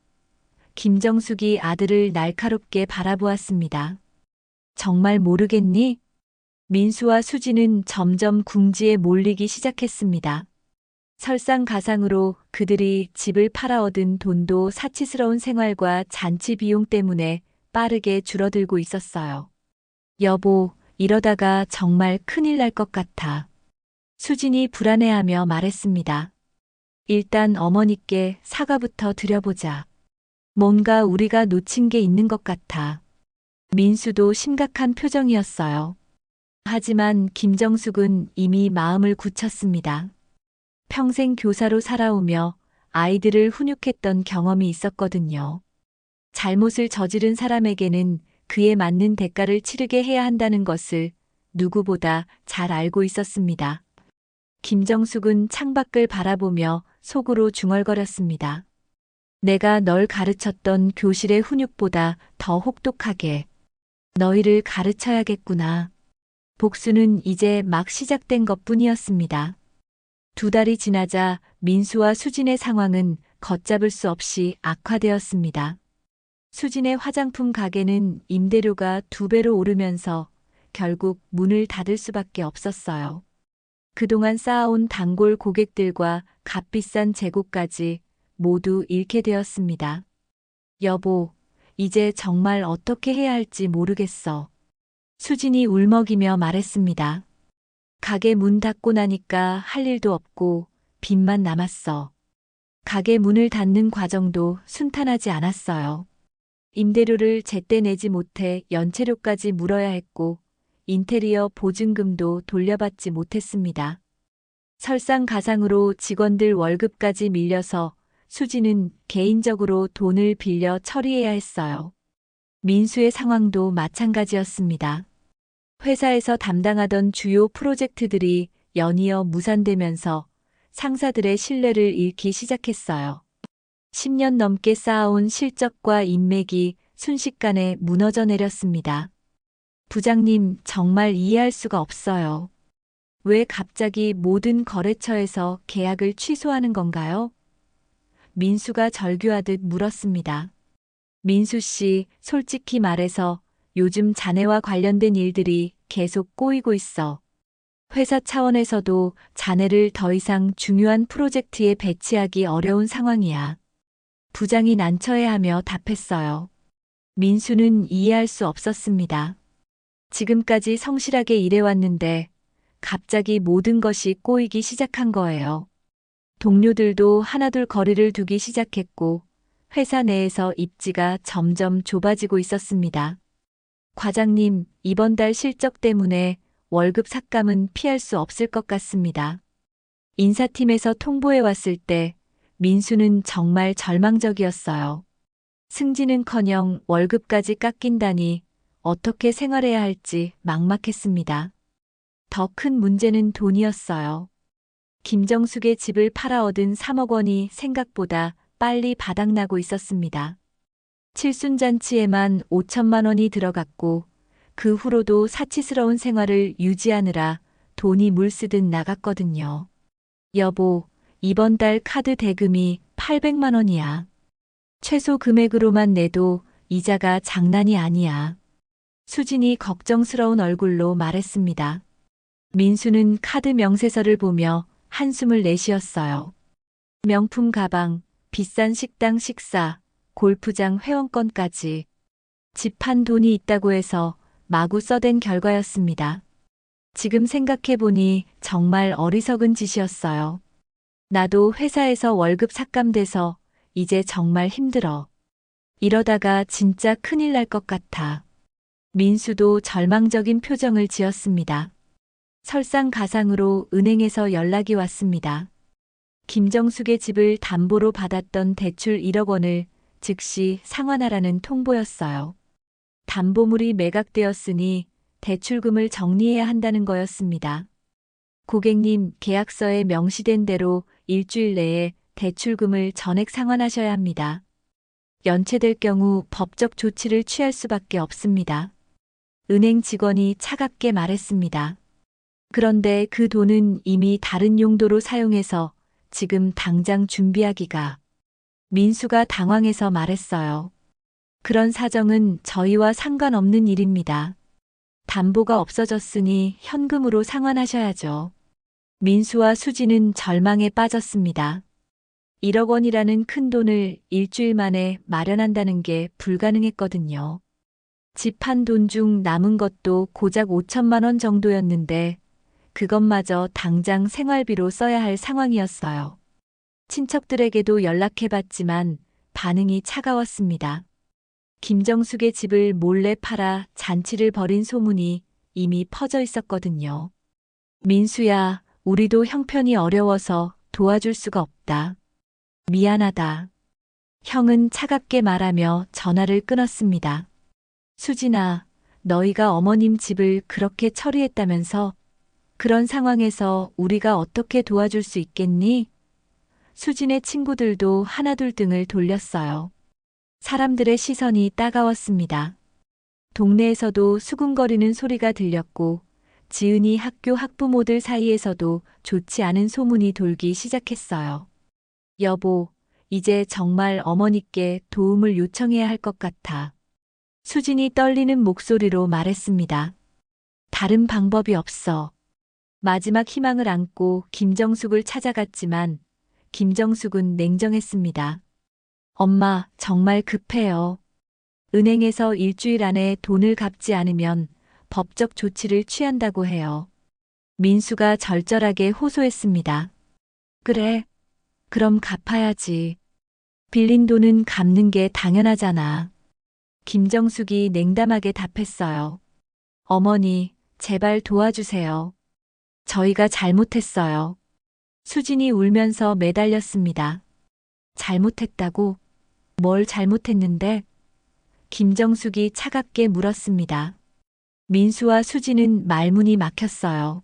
김정숙이 아들을 날카롭게 바라보았습니다. 정말 모르겠니? 민수와 수지는 점점 궁지에 몰리기 시작했습니다. 설상가상으로 그들이 집을 팔아 얻은 돈도 사치스러운 생활과 잔치 비용 때문에 빠르게 줄어들고 있었어요. 여보, 이러다가 정말 큰일 날 것 같아. 수진이 불안해하며 말했습니다. 일단 어머니께 사과부터 드려보자. 뭔가 우리가 놓친 게 있는 것 같아. 민수도 심각한 표정이었어요. 하지만 김정숙은 이미 마음을 굳혔습니다. 평생 교사로 살아오며 아이들을 훈육했던 경험이 있었거든요. 잘못을 저지른 사람에게는 그에 맞는 대가를 치르게 해야 한다는 것을 누구보다 잘 알고 있었습니다. 김정숙은 창밖을 바라보며 속으로 중얼거렸습니다. 내가 널 가르쳤던 교실의 훈육보다 더 혹독하게 너희를 가르쳐야겠구나. 복수는 이제 막 시작된 것뿐이었습니다. 2달이 지나자 민수와 수진의 상황은 걷잡을 수 없이 악화되었습니다. 수진의 화장품 가게는 임대료가 2배로 오르면서 결국 문을 닫을 수밖에 없었어요. 그동안 쌓아온 단골 고객들과 값비싼 재고까지 모두 잃게 되었습니다. 여보, 이제 정말 어떻게 해야 할지 모르겠어. 수진이 울먹이며 말했습니다. 가게 문 닫고 나니까 할 일도 없고 빚만 남았어. 가게 문을 닫는 과정도 순탄하지 않았어요. 임대료를 제때 내지 못해 연체료까지 물어야 했고 인테리어 보증금도 돌려받지 못했습니다. 설상가상으로 직원들 월급까지 밀려서 수지는 개인적으로 돈을 빌려 처리해야 했어요. 민수의 상황도 마찬가지였습니다. 회사에서 담당하던 주요 프로젝트들이 연이어 무산되면서 상사들의 신뢰를 잃기 시작했어요. 10년 넘게 쌓아온 실적과 인맥이 순식간에 무너져 내렸습니다. 부장님, 정말 이해할 수가 없어요. 왜 갑자기 모든 거래처에서 계약을 취소하는 건가요? 민수가 절규하듯 물었습니다. 민수 씨, 솔직히 말해서 요즘 자네와 관련된 일들이 계속 꼬이고 있어. 회사 차원에서도 자네를 더 이상 중요한 프로젝트에 배치하기 어려운 상황이야. 부장이 난처해하며 답했어요. 민수는 이해할 수 없었습니다. 지금까지 성실하게 일해왔는데 갑자기 모든 것이 꼬이기 시작한 거예요. 동료들도 하나둘 거리를 두기 시작했고 회사 내에서 입지가 점점 좁아지고 있었습니다. 과장님, 이번 달 실적 때문에 월급 삭감은 피할 수 없을 것 같습니다. 인사팀에서 통보해 왔을 때 민수는 정말 절망적이었어요. 승진은커녕 월급까지 깎인다니 어떻게 생활해야 할지 막막했습니다. 더 큰 문제는 돈이었어요. 김정숙의 집을 팔아 얻은 3억 원이 생각보다 빨리 바닥나고 있었습니다. 칠순잔치에만 5천만 원이 들어갔고 그 후로도 사치스러운 생활을 유지하느라 돈이 물쓰듯 나갔거든요. 여보, 이번 달 카드 대금이 800만 원이야. 최소 금액으로만 내도 이자가 장난이 아니야. 수진이 걱정스러운 얼굴로 말했습니다. 민수는 카드 명세서를 보며 한숨을 내쉬었어요. 명품 가방, 비싼 식당 식사, 골프장 회원권까지. 집 한 돈이 있다고 해서 마구 써댄 결과였습니다. 지금 생각해보니 정말 어리석은 짓이었어요. 나도 회사에서 월급 삭감돼서 이제 정말 힘들어. 이러다가 진짜 큰일 날 것 같아. 민수도 절망적인 표정을 지었습니다. 설상가상으로 은행에서 연락이 왔습니다. 김정숙의 집을 담보로 받았던 대출 1억 원을 즉시 상환하라는 통보였어요. 담보물이 매각되었으니 대출금을 정리해야 한다는 거였습니다. 고객님, 계약서에 명시된 대로 일주일 내에 대출금을 전액 상환하셔야 합니다. 연체될 경우 법적 조치를 취할 수밖에 없습니다. 은행 직원이 차갑게 말했습니다. 그런데 그 돈은 이미 다른 용도로 사용해서 지금 당장 준비하기가. 민수가 당황해서 말했어요. 그런 사정은 저희와 상관없는 일입니다. 담보가 없어졌으니 현금으로 상환하셔야죠. 민수와 수지는 절망에 빠졌습니다. 1억 원이라는 큰 돈을 일주일 만에 마련한다는 게 불가능했거든요. 집 한 돈 중 남은 것도 고작 5천만 원 정도였는데 그것마저 당장 생활비로 써야 할 상황이었어요. 친척들에게도 연락해봤지만 반응이 차가웠습니다. 김정숙의 집을 몰래 팔아 잔치를 벌인 소문이 이미 퍼져 있었거든요. 민수야, 우리도 형편이 어려워서 도와줄 수가 없다. 미안하다. 형은 차갑게 말하며 전화를 끊었습니다. 수진아, 너희가 어머님 집을 그렇게 처리했다면서 그런 상황에서 우리가 어떻게 도와줄 수 있겠니? 수진의 친구들도 하나둘 등을 돌렸어요. 사람들의 시선이 따가웠습니다. 동네에서도 수군거리는 소리가 들렸고 지은이 학교 학부모들 사이에서도 좋지 않은 소문이 돌기 시작했어요. 여보, 이제 정말 어머니께 도움을 요청해야 할 것 같아. 수진이 떨리는 목소리로 말했습니다. 다른 방법이 없어. 마지막 희망을 안고 김정숙을 찾아갔지만 김정숙은 냉정했습니다. 엄마, 정말 급해요. 은행에서 일주일 안에 돈을 갚지 않으면 법적 조치를 취한다고 해요. 민수가 절절하게 호소했습니다. 그래, 그럼 갚아야지. 빌린 돈은 갚는 게 당연하잖아. 김정숙이 냉담하게 답했어요. 어머니, 제발 도와주세요. 저희가 잘못했어요. 수진이 울면서 매달렸습니다. 잘못했다고? 뭘 잘못했는데? 김정숙이 차갑게 물었습니다. 민수와 수진은 말문이 막혔어요.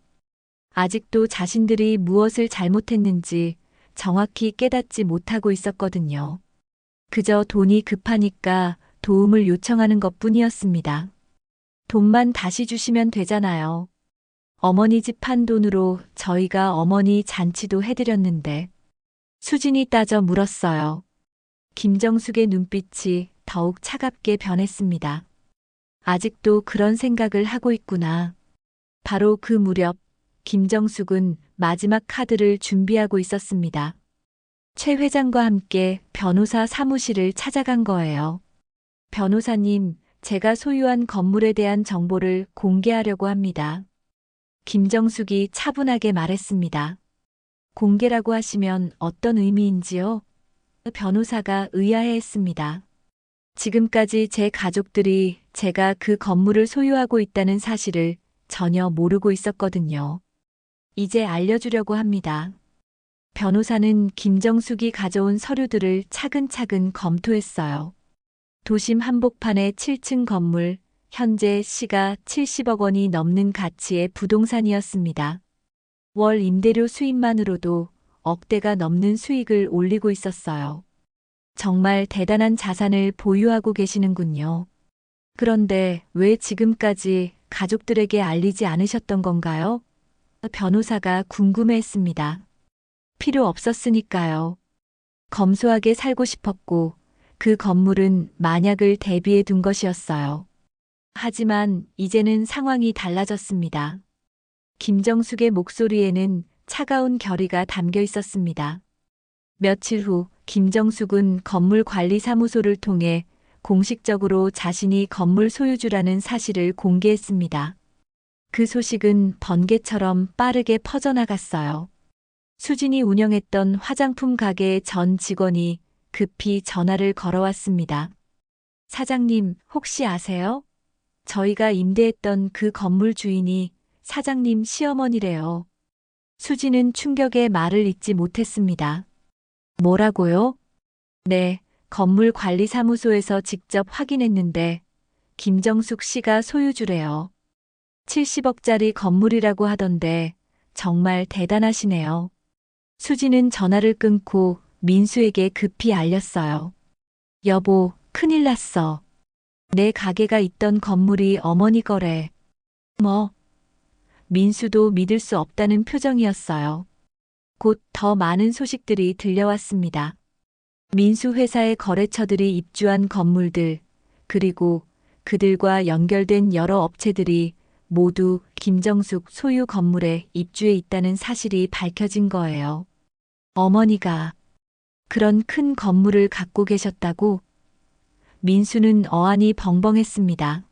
아직도 자신들이 무엇을 잘못했는지 정확히 깨닫지 못하고 있었거든요. 그저 돈이 급하니까 도움을 요청하는 것뿐이었습니다. 돈만 다시 주시면 되잖아요. 어머니 집 한 돈으로 저희가 어머니 잔치도 해드렸는데. 수진이 따져 물었어요. 김정숙의 눈빛이 더욱 차갑게 변했습니다. 아직도 그런 생각을 하고 있구나. 바로 그 무렵 김정숙은 마지막 카드를 준비하고 있었습니다. 최 회장과 함께 변호사 사무실을 찾아간 거예요. 변호사님, 제가 소유한 건물에 대한 정보를 공개하려고 합니다. 김정숙이 차분하게 말했습니다. 공개라고 하시면 어떤 의미인지요? 변호사가 의아해했습니다. 지금까지 제 가족들이 제가 그 건물을 소유하고 있다는 사실을 전혀 모르고 있었거든요. 이제 알려주려고 합니다. 변호사는 김정숙이 가져온 서류들을 차근차근 검토했어요. 도심 한복판의 7층 건물, 현재 시가 70억 원이 넘는 가치의 부동산이었습니다. 월 임대료 수입만으로도 억대가 넘는 수익을 올리고 있었어요. 정말 대단한 자산을 보유하고 계시는군요. 그런데 왜 지금까지 가족들에게 알리지 않으셨던 건가요? 변호사가 궁금해했습니다. 필요 없었으니까요. 검소하게 살고 싶었고 그 건물은 만약을 대비해 둔 것이었어요. 하지만 이제는 상황이 달라졌습니다. 김정숙의 목소리에는 차가운 결의가 담겨 있었습니다. 며칠 후 김정숙은 건물관리사무소를 통해 공식적으로 자신이 건물 소유주라는 사실을 공개했습니다. 그 소식은 번개처럼 빠르게 퍼져나갔어요. 수진이 운영했던 화장품 가게의 전 직원이 급히 전화를 걸어왔습니다. 사장님, 혹시 아세요? 저희가 임대했던 그 건물 주인이 사장님 시어머니래요. 수진은 충격에 말을 잇지 못했습니다. 뭐라고요? 네, 건물관리사무소에서 직접 확인했는데 김정숙 씨가 소유주래요. 70억짜리 건물이라고 하던데 정말 대단하시네요. 수지는 전화를 끊고 민수에게 급히 알렸어요. 여보, 큰일 났어. 내 가게가 있던 건물이 어머니 거래. 뭐? 민수도 믿을 수 없다는 표정이었어요. 곧 더 많은 소식들이 들려왔습니다. 민수 회사의 거래처들이 입주한 건물들, 그리고 그들과 연결된 여러 업체들이 모두 김정숙 소유 건물에 입주해 있다는 사실이 밝혀진 거예요. 어머니가 그런 큰 건물을 갖고 계셨다고? 민수는 어안이 벙벙했습니다.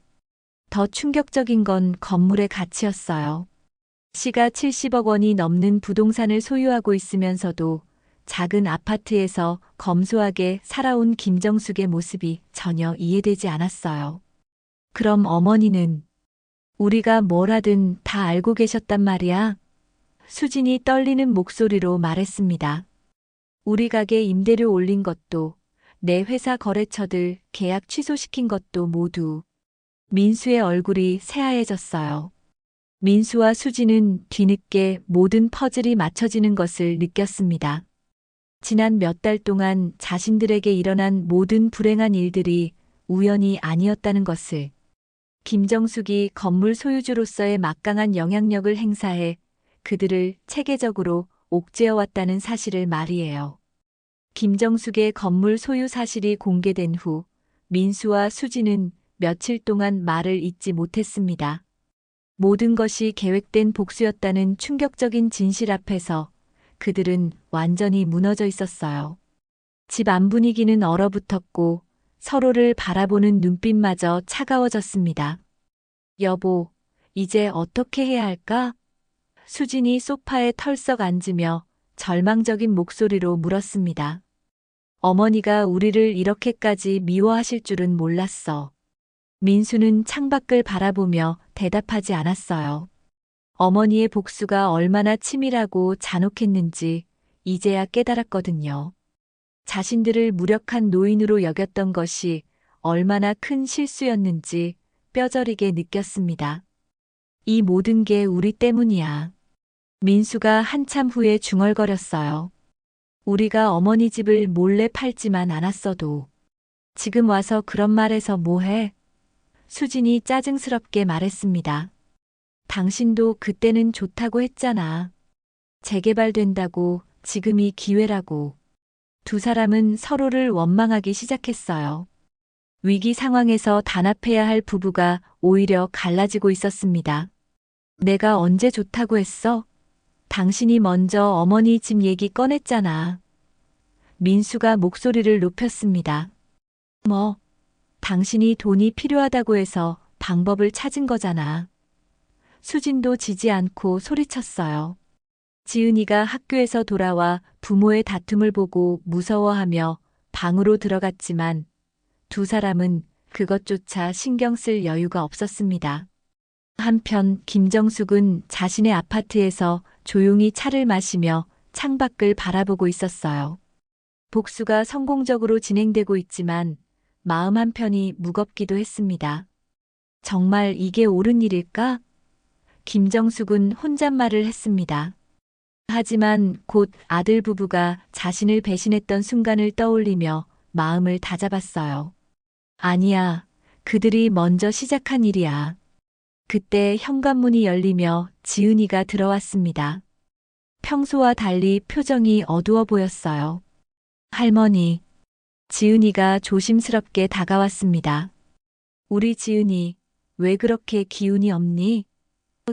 더 충격적인 건 건물의 가치였어요. 시가 70억 원이 넘는 부동산을 소유하고 있으면서도 작은 아파트에서 검소하게 살아온 김정숙의 모습이 전혀 이해되지 않았어요. 그럼 어머니는 우리가 뭘 하든 다 알고 계셨단 말이야? 수진이 떨리는 목소리로 말했습니다. 우리 가게 임대료 올린 것도, 내 회사 거래처들 계약 취소시킨 것도 모두. 민수의 얼굴이 새하얘졌어요. 민수와 수진은 뒤늦게 모든 퍼즐이 맞춰지는 것을 느꼈습니다. 지난 몇 달 동안 자신들에게 일어난 모든 불행한 일들이 우연이 아니었다는 것을, 김정숙이 건물 소유주로서의 막강한 영향력을 행사해 그들을 체계적으로 옥죄어왔다는 사실을 말이에요. 김정숙의 건물 소유 사실이 공개된 후 민수와 수지는 며칠 동안 말을 잇지 못했습니다. 모든 것이 계획된 복수였다는 충격적인 진실 앞에서 그들은 완전히 무너져 있었어요. 집 안 분위기는 얼어붙었고 서로를 바라보는 눈빛마저 차가워졌습니다. 여보, 이제 어떻게 해야 할까? 수진이 소파에 털썩 앉으며 절망적인 목소리로 물었습니다. 어머니가 우리를 이렇게까지 미워하실 줄은 몰랐어. 민수는 창밖을 바라보며 대답하지 않았어요. 어머니의 복수가 얼마나 치밀하고 잔혹했는지 이제야 깨달았거든요. 자신들을 무력한 노인으로 여겼던 것이 얼마나 큰 실수였는지 뼈저리게 느꼈습니다. 이 모든 게 우리 때문이야. 민수가 한참 후에 중얼거렸어요. 우리가 어머니 집을 몰래 팔지만 않았어도 지금 와서 그런 말해서 뭐해? 수진이 짜증스럽게 말했습니다. 당신도 그때는 좋다고 했잖아. 재개발된다고, 지금이 기회라고. 두 사람은 서로를 원망하기 시작했어요. 위기 상황에서 단합해야 할 부부가 오히려 갈라지고 있었습니다. 내가 언제 좋다고 했어? 당신이 먼저 어머니 집 얘기 꺼냈잖아. 민수가 목소리를 높였습니다. 뭐, 당신이 돈이 필요하다고 해서 방법을 찾은 거잖아. 수진도 지지 않고 소리쳤어요. 지은이가 학교에서 돌아와 부모의 다툼을 보고 무서워하며 방으로 들어갔지만 두 사람은 그것조차 신경 쓸 여유가 없었습니다. 한편 김정숙은 자신의 아파트에서 조용히 차를 마시며 창밖을 바라보고 있었어요. 복수가 성공적으로 진행되고 있지만 마음 한편이 무겁기도 했습니다. 정말 이게 옳은 일일까? 김정숙은 혼잣말을 했습니다. 하지만 곧 아들 부부가 자신을 배신했던 순간을 떠올리며 마음을 다잡았어요. 아니야, 그들이 먼저 시작한 일이야. 그때 현관문이 열리며 지은이가 들어왔습니다. 평소와 달리 표정이 어두워 보였어요. 할머니, 지은이가 조심스럽게 다가왔습니다. 우리 지은이, 왜 그렇게 기운이 없니?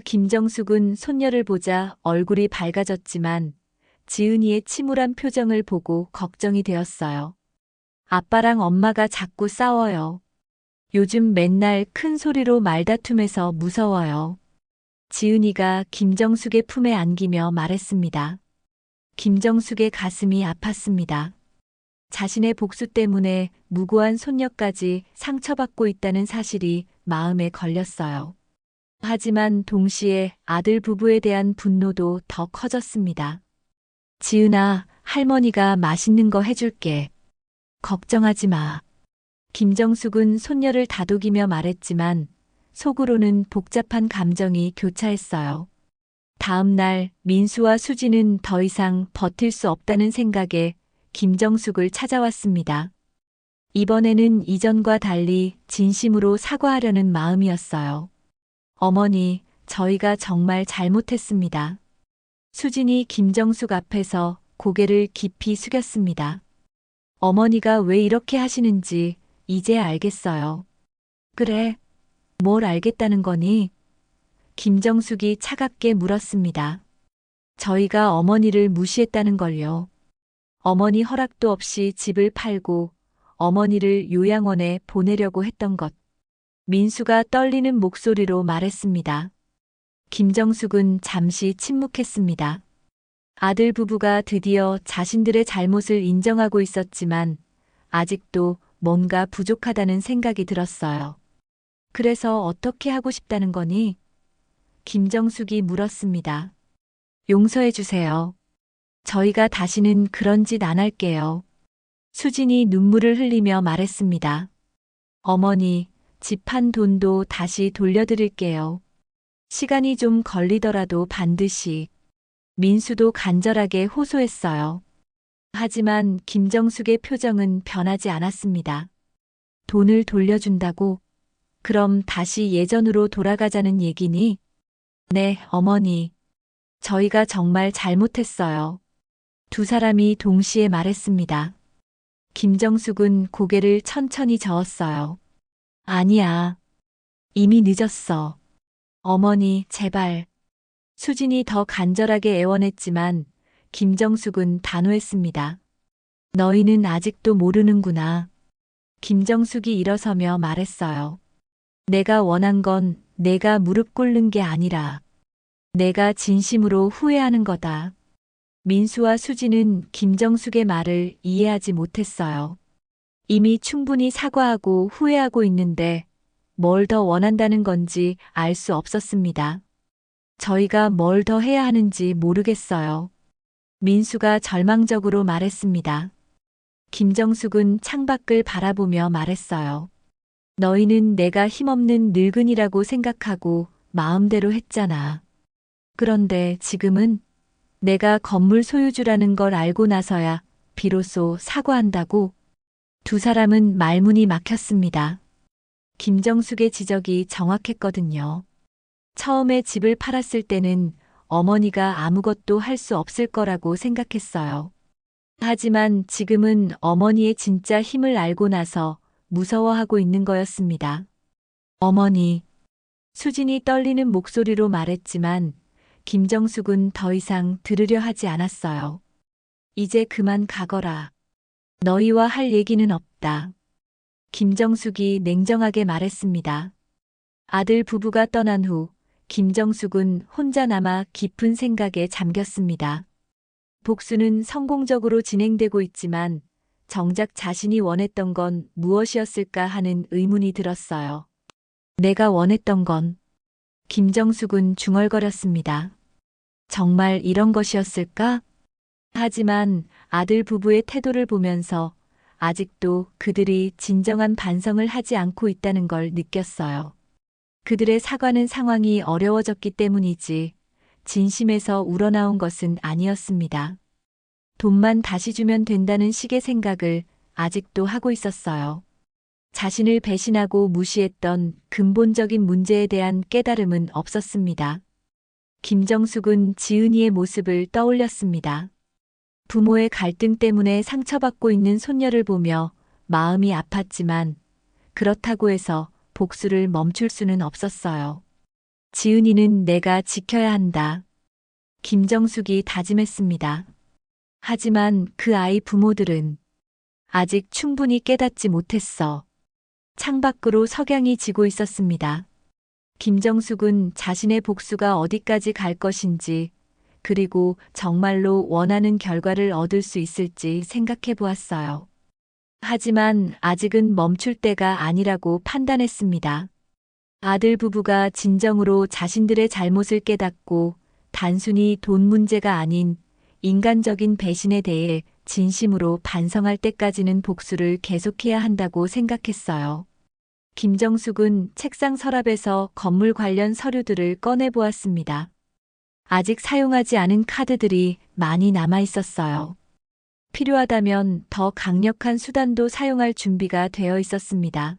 김정숙은 손녀를 보자 얼굴이 밝아졌지만 지은이의 침울한 표정을 보고 걱정이 되었어요. 아빠랑 엄마가 자꾸 싸워요. 요즘 맨날 큰 소리로 말다툼해서 무서워요. 지은이가 김정숙의 품에 안기며 말했습니다. 김정숙의 가슴이 아팠습니다. 자신의 복수 때문에 무고한 손녀까지 상처받고 있다는 사실이 마음에 걸렸어요. 하지만 동시에 아들 부부에 대한 분노도 더 커졌습니다. 지은아, 할머니가 맛있는 거 해줄게. 걱정하지 마. 김정숙은 손녀를 다독이며 말했지만 속으로는 복잡한 감정이 교차했어요. 다음 날 민수와 수지는 더 이상 버틸 수 없다는 생각에 김정숙을 찾아왔습니다. 이번에는 이전과 달리 진심으로 사과하려는 마음이었어요. 어머니, 저희가 정말 잘못했습니다. 수진이 김정숙 앞에서 고개를 깊이 숙였습니다. 어머니가 왜 이렇게 하시는지 이제 알겠어요. 그래, 뭘 알겠다는 거니? 김정숙이 차갑게 물었습니다. 저희가 어머니를 무시했다는 걸요. 어머니 허락도 없이 집을 팔고 어머니를 요양원에 보내려고 했던 것. 민수가 떨리는 목소리로 말했습니다. 김정숙은 잠시 침묵했습니다. 아들 부부가 드디어 자신들의 잘못을 인정하고 있었지만 아직도 뭔가 부족하다는 생각이 들었어요. 그래서 어떻게 하고 싶다는 거니? 김정숙이 물었습니다. 용서해 주세요. 저희가 다시는 그런 짓 안 할게요. 수진이 눈물을 흘리며 말했습니다. 어머니, 집 판 돈도 다시 돌려드릴게요. 시간이 좀 걸리더라도 반드시. 민수도 간절하게 호소했어요. 하지만 김정숙의 표정은 변하지 않았습니다. 돈을 돌려준다고? 그럼 다시 예전으로 돌아가자는 얘기니? 네, 어머니. 저희가 정말 잘못했어요. 두 사람이 동시에 말했습니다. 김정숙은 고개를 천천히 저었어요. 아니야. 이미 늦었어. 어머니, 제발. 수진이 더 간절하게 애원했지만 김정숙은 단호했습니다. 너희는 아직도 모르는구나. 김정숙이 일어서며 말했어요. 내가 원한 건 내가 무릎 꿇는 게 아니라 내가 진심으로 후회하는 거다. 민수와 수지는 김정숙의 말을 이해하지 못했어요. 이미 충분히 사과하고 후회하고 있는데 뭘 더 원한다는 건지 알 수 없었습니다. 저희가 뭘 더 해야 하는지 모르겠어요. 민수가 절망적으로 말했습니다. 김정숙은 창밖을 바라보며 말했어요. 너희는 내가 힘없는 늙은이라고 생각하고 마음대로 했잖아. 그런데 지금은 내가 건물 소유주라는 걸 알고 나서야 비로소 사과한다고. 두 사람은 말문이 막혔습니다. 김정숙의 지적이 정확했거든요. 처음에 집을 팔았을 때는 어머니가 아무것도 할 수 없을 거라고 생각했어요. 하지만 지금은 어머니의 진짜 힘을 알고 나서 무서워하고 있는 거였습니다. 어머니, 수진이 떨리는 목소리로 말했지만 김정숙은 더 이상 들으려 하지 않았어요. 이제 그만 가거라. 너희와 할 얘기는 없다. 김정숙이 냉정하게 말했습니다. 아들 부부가 떠난 후 김정숙은 혼자 남아 깊은 생각에 잠겼습니다. 복수는 성공적으로 진행되고 있지만 정작 자신이 원했던 건 무엇이었을까 하는 의문이 들었어요. 내가 원했던 건? 김정숙은 중얼거렸습니다. 정말 이런 것이었을까? 하지만 아들 부부의 태도를 보면서 아직도 그들이 진정한 반성을 하지 않고 있다는 걸 느꼈어요. 그들의 사과는 상황이 어려워졌기 때문이지 진심에서 우러나온 것은 아니었습니다. 돈만 다시 주면 된다는 식의 생각을 아직도 하고 있었어요. 자신을 배신하고 무시했던 근본적인 문제에 대한 깨달음은 없었습니다. 김정숙은 지은이의 모습을 떠올렸습니다. 부모의 갈등 때문에 상처받고 있는 손녀를 보며 마음이 아팠지만 그렇다고 해서 복수를 멈출 수는 없었어요. 지은이는 내가 지켜야 한다. 김정숙이 다짐했습니다. 하지만 그 아이 부모들은 아직 충분히 깨닫지 못했어. 창밖으로 석양이 지고 있었습니다. 김정숙은 자신의 복수가 어디까지 갈 것인지, 그리고 정말로 원하는 결과를 얻을 수 있을지 생각해 보았어요. 하지만 아직은 멈출 때가 아니라고 판단했습니다. 아들 부부가 진정으로 자신들의 잘못을 깨닫고 단순히 돈 문제가 아닌 인간적인 배신에 대해 진심으로 반성할 때까지는 복수를 계속해야 한다고 생각했어요. 김정숙은 책상 서랍에서 건물 관련 서류들을 꺼내 보았습니다. 아직 사용하지 않은 카드들이 많이 남아 있었어요. 필요하다면 더 강력한 수단도 사용할 준비가 되어 있었습니다.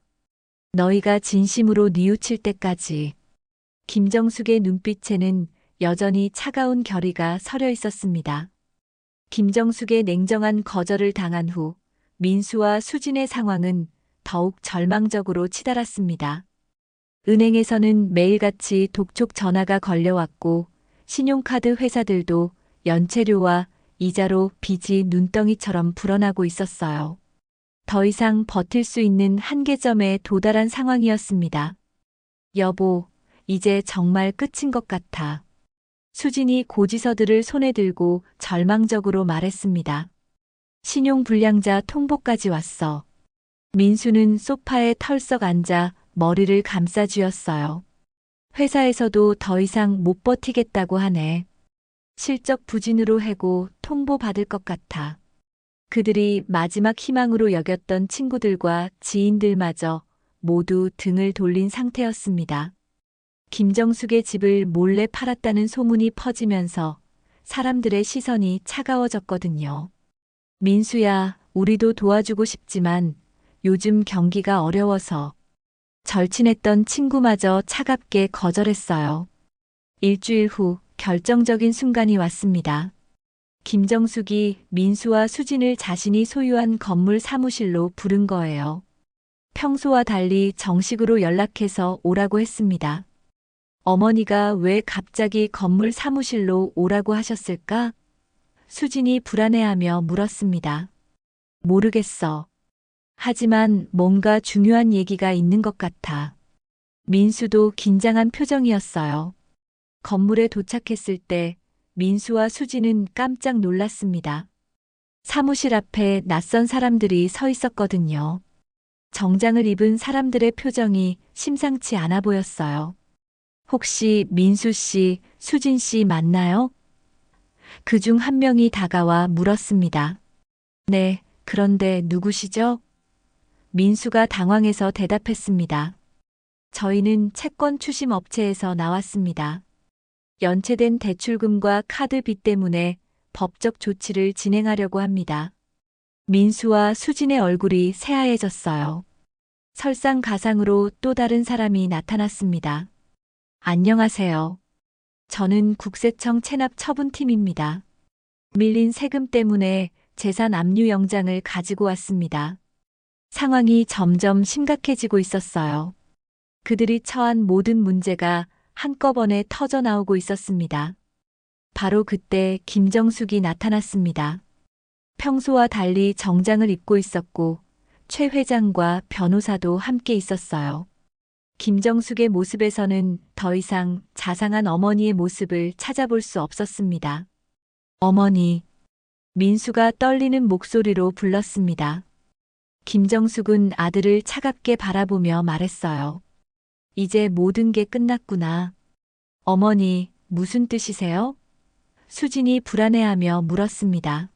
너희가 진심으로 뉘우칠 때까지. 김정숙의 눈빛에는 여전히 차가운 결의가 서려 있었습니다. 김정숙의 냉정한 거절을 당한 후 민수와 수진의 상황은 더욱 절망적으로 치달았습니다. 은행에서는 매일같이 독촉 전화가 걸려왔고 신용카드 회사들도 연체료와 이자로 빚이 눈덩이처럼 불어나고 있었어요. 더 이상 버틸 수 있는 한계점에 도달한 상황이었습니다. 여보, 이제 정말 끝인 것 같아. 수진이 고지서들을 손에 들고 절망적으로 말했습니다. 신용불량자 통보까지 왔어. 민수는 소파에 털썩 앉아 머리를 감싸쥐었어요. 회사에서도 더 이상 못 버티겠다고 하네. 실적 부진으로 해고 통보받을 것 같아. 그들이 마지막 희망으로 여겼던 친구들과 지인들마저 모두 등을 돌린 상태였습니다. 김정숙의 집을 몰래 팔았다는 소문이 퍼지면서 사람들의 시선이 차가워졌거든요. 민수야, 우리도 도와주고 싶지만 요즘 경기가 어려워서. 절친했던 친구마저 차갑게 거절했어요. 일주일 후 결정적인 순간이 왔습니다. 김정숙이 민수와 수진을 자신이 소유한 건물 사무실로 부른 거예요. 평소와 달리 정식으로 연락해서 오라고 했습니다. 어머니가 왜 갑자기 건물 사무실로 오라고 하셨을까? 수진이 불안해하며 물었습니다. 모르겠어. 하지만 뭔가 중요한 얘기가 있는 것 같아. 민수도 긴장한 표정이었어요. 건물에 도착했을 때 민수와 수진은 깜짝 놀랐습니다. 사무실 앞에 낯선 사람들이 서 있었거든요. 정장을 입은 사람들의 표정이 심상치 않아 보였어요. 혹시 민수 씨, 수진 씨 맞나요? 그중 한 명이 다가와 물었습니다. 네, 그런데 누구시죠? 민수가 당황해서 대답했습니다. 저희는 채권 추심 업체에서 나왔습니다. 연체된 대출금과 카드 빚 때문에 법적 조치를 진행하려고 합니다. 민수와 수진의 얼굴이 새하얘졌어요. 설상가상으로 또 다른 사람이 나타났습니다. 안녕하세요. 저는 국세청 체납 처분팀입니다. 밀린 세금 때문에 재산 압류 영장을 가지고 왔습니다. 상황이 점점 심각해지고 있었어요. 그들이 처한 모든 문제가 한꺼번에 터져 나오고 있었습니다. 바로 그때 김정숙이 나타났습니다. 평소와 달리 정장을 입고 있었고 최 회장과 변호사도 함께 있었어요. 김정숙의 모습에서는 더 이상 자상한 어머니의 모습을 찾아볼 수 없었습니다. 어머니, 민수가 떨리는 목소리로 불렀습니다. 김정숙은 아들을 차갑게 바라보며 말했어요. 이제 모든 게 끝났구나. 어머니, 무슨 뜻이세요? 수진이 불안해하며 물었습니다.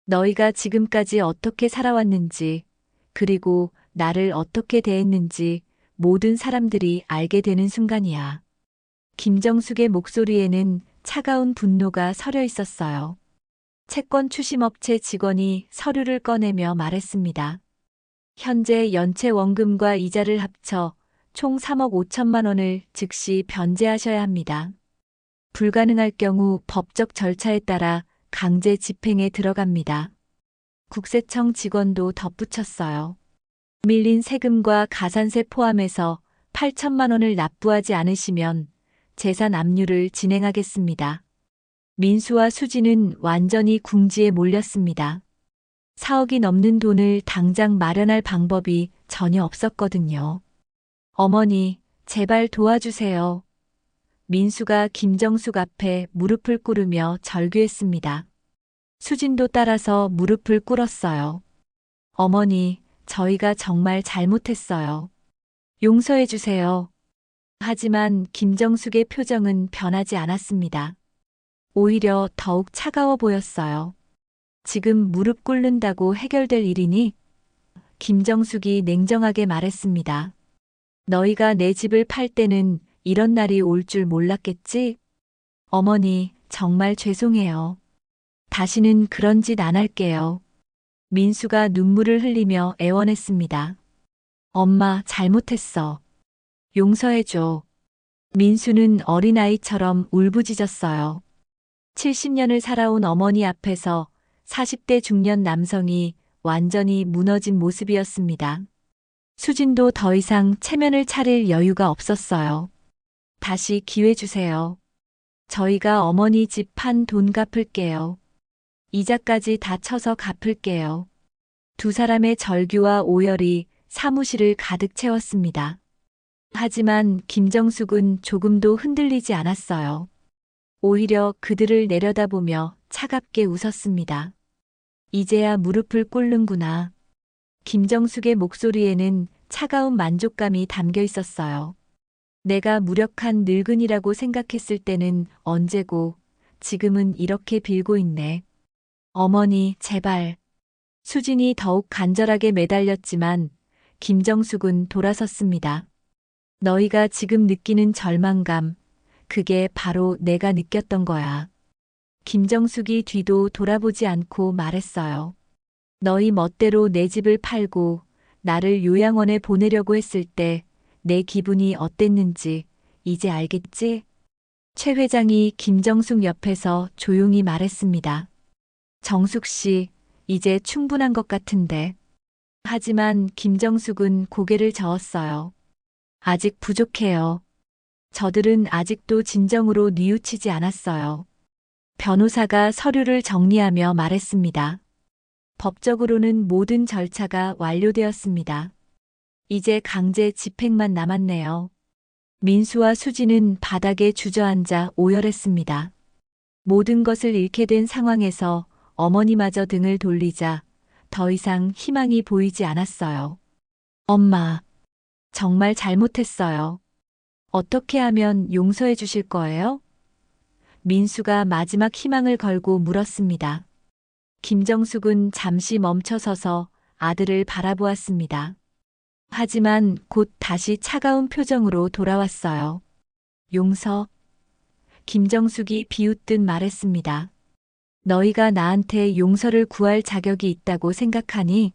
너희가 지금까지 어떻게 살아왔는지, 그리고 나를 어떻게 대했는지 모든 사람들이 알게 되는 순간이야. 김정숙의 목소리에는 차가운 분노가 서려 있었어요. 채권 추심업체 직원이 서류를 꺼내며 말했습니다. 현재 연체 원금과 이자를 합쳐 총 3억 5천만 원을 즉시 변제하셔야 합니다. 불가능할 경우 법적 절차에 따라 강제 집행에 들어갑니다. 국세청 직원도 덧붙였어요. 밀린 세금과 가산세 포함해서 8천만 원을 납부하지 않으시면 재산 압류를 진행하겠습니다. 민수와 수지는 완전히 궁지에 몰렸습니다. 4억이 넘는 돈을 당장 마련할 방법이 전혀 없었거든요. 어머니, 제발 도와주세요. 민수가 김정숙 앞에 무릎을 꿇으며 절규했습니다. 수진도 따라서 무릎을 꿇었어요. 어머니, 저희가 정말 잘못했어요. 용서해 주세요. 하지만 김정숙의 표정은 변하지 않았습니다. 오히려 더욱 차가워 보였어요. 지금 무릎 꿇는다고 해결될 일이니? 김정숙이 냉정하게 말했습니다. 너희가 내 집을 팔 때는 이런 날이 올 줄 몰랐겠지? 어머니, 정말 죄송해요. 다시는 그런 짓 안 할게요. 민수가 눈물을 흘리며 애원했습니다. 엄마, 잘못했어. 용서해줘. 민수는 어린아이처럼 울부짖었어요. 70년을 살아온 어머니 앞에서 40대 중년 남성이 완전히 무너진 모습이었습니다. 수진도 더 이상 체면을 차릴 여유가 없었어요. 다시 기회 주세요. 저희가 어머니 집 판 돈 갚을게요. 이자까지 다 쳐서 갚을게요. 두 사람의 절규와 오열이 사무실을 가득 채웠습니다. 하지만 김정숙은 조금도 흔들리지 않았어요. 오히려 그들을 내려다보며 차갑게 웃었습니다. 이제야 무릎을 꿇는구나. 김정숙의 목소리에는 차가운 만족감이 담겨 있었어요. 내가 무력한 늙은이라고 생각했을 때는 언제고 지금은 이렇게 빌고 있네. 어머니, 제발. 수진이 더욱 간절하게 매달렸지만 김정숙은 돌아섰습니다. 너희가 지금 느끼는 절망감, 그게 바로 내가 느꼈던 거야. 김정숙이 뒤도 돌아보지 않고 말했어요. 너희 멋대로 내 집을 팔고 나를 요양원에 보내려고 했을 때 내 기분이 어땠는지 이제 알겠지? 최 회장이 김정숙 옆에서 조용히 말했습니다. 정숙 씨, 이제 충분한 것 같은데. 하지만 김정숙은 고개를 저었어요. 아직 부족해요. 저들은 아직도 진정으로 뉘우치지 않았어요. 변호사가 서류를 정리하며 말했습니다. 법적으로는 모든 절차가 완료되었습니다. 이제 강제 집행만 남았네요. 민수와 수지는 바닥에 주저앉아 오열했습니다. 모든 것을 잃게 된 상황에서 어머니마저 등을 돌리자 더 이상 희망이 보이지 않았어요. 엄마, 정말 잘못했어요. 어떻게 하면 용서해 주실 거예요? 민수가 마지막 희망을 걸고 물었습니다. 김정숙은 잠시 멈춰서서 아들을 바라보았습니다. 하지만 곧 다시 차가운 표정으로 돌아왔어요. 용서? 김정숙이 비웃듯 말했습니다. 너희가 나한테 용서를 구할 자격이 있다고 생각하니?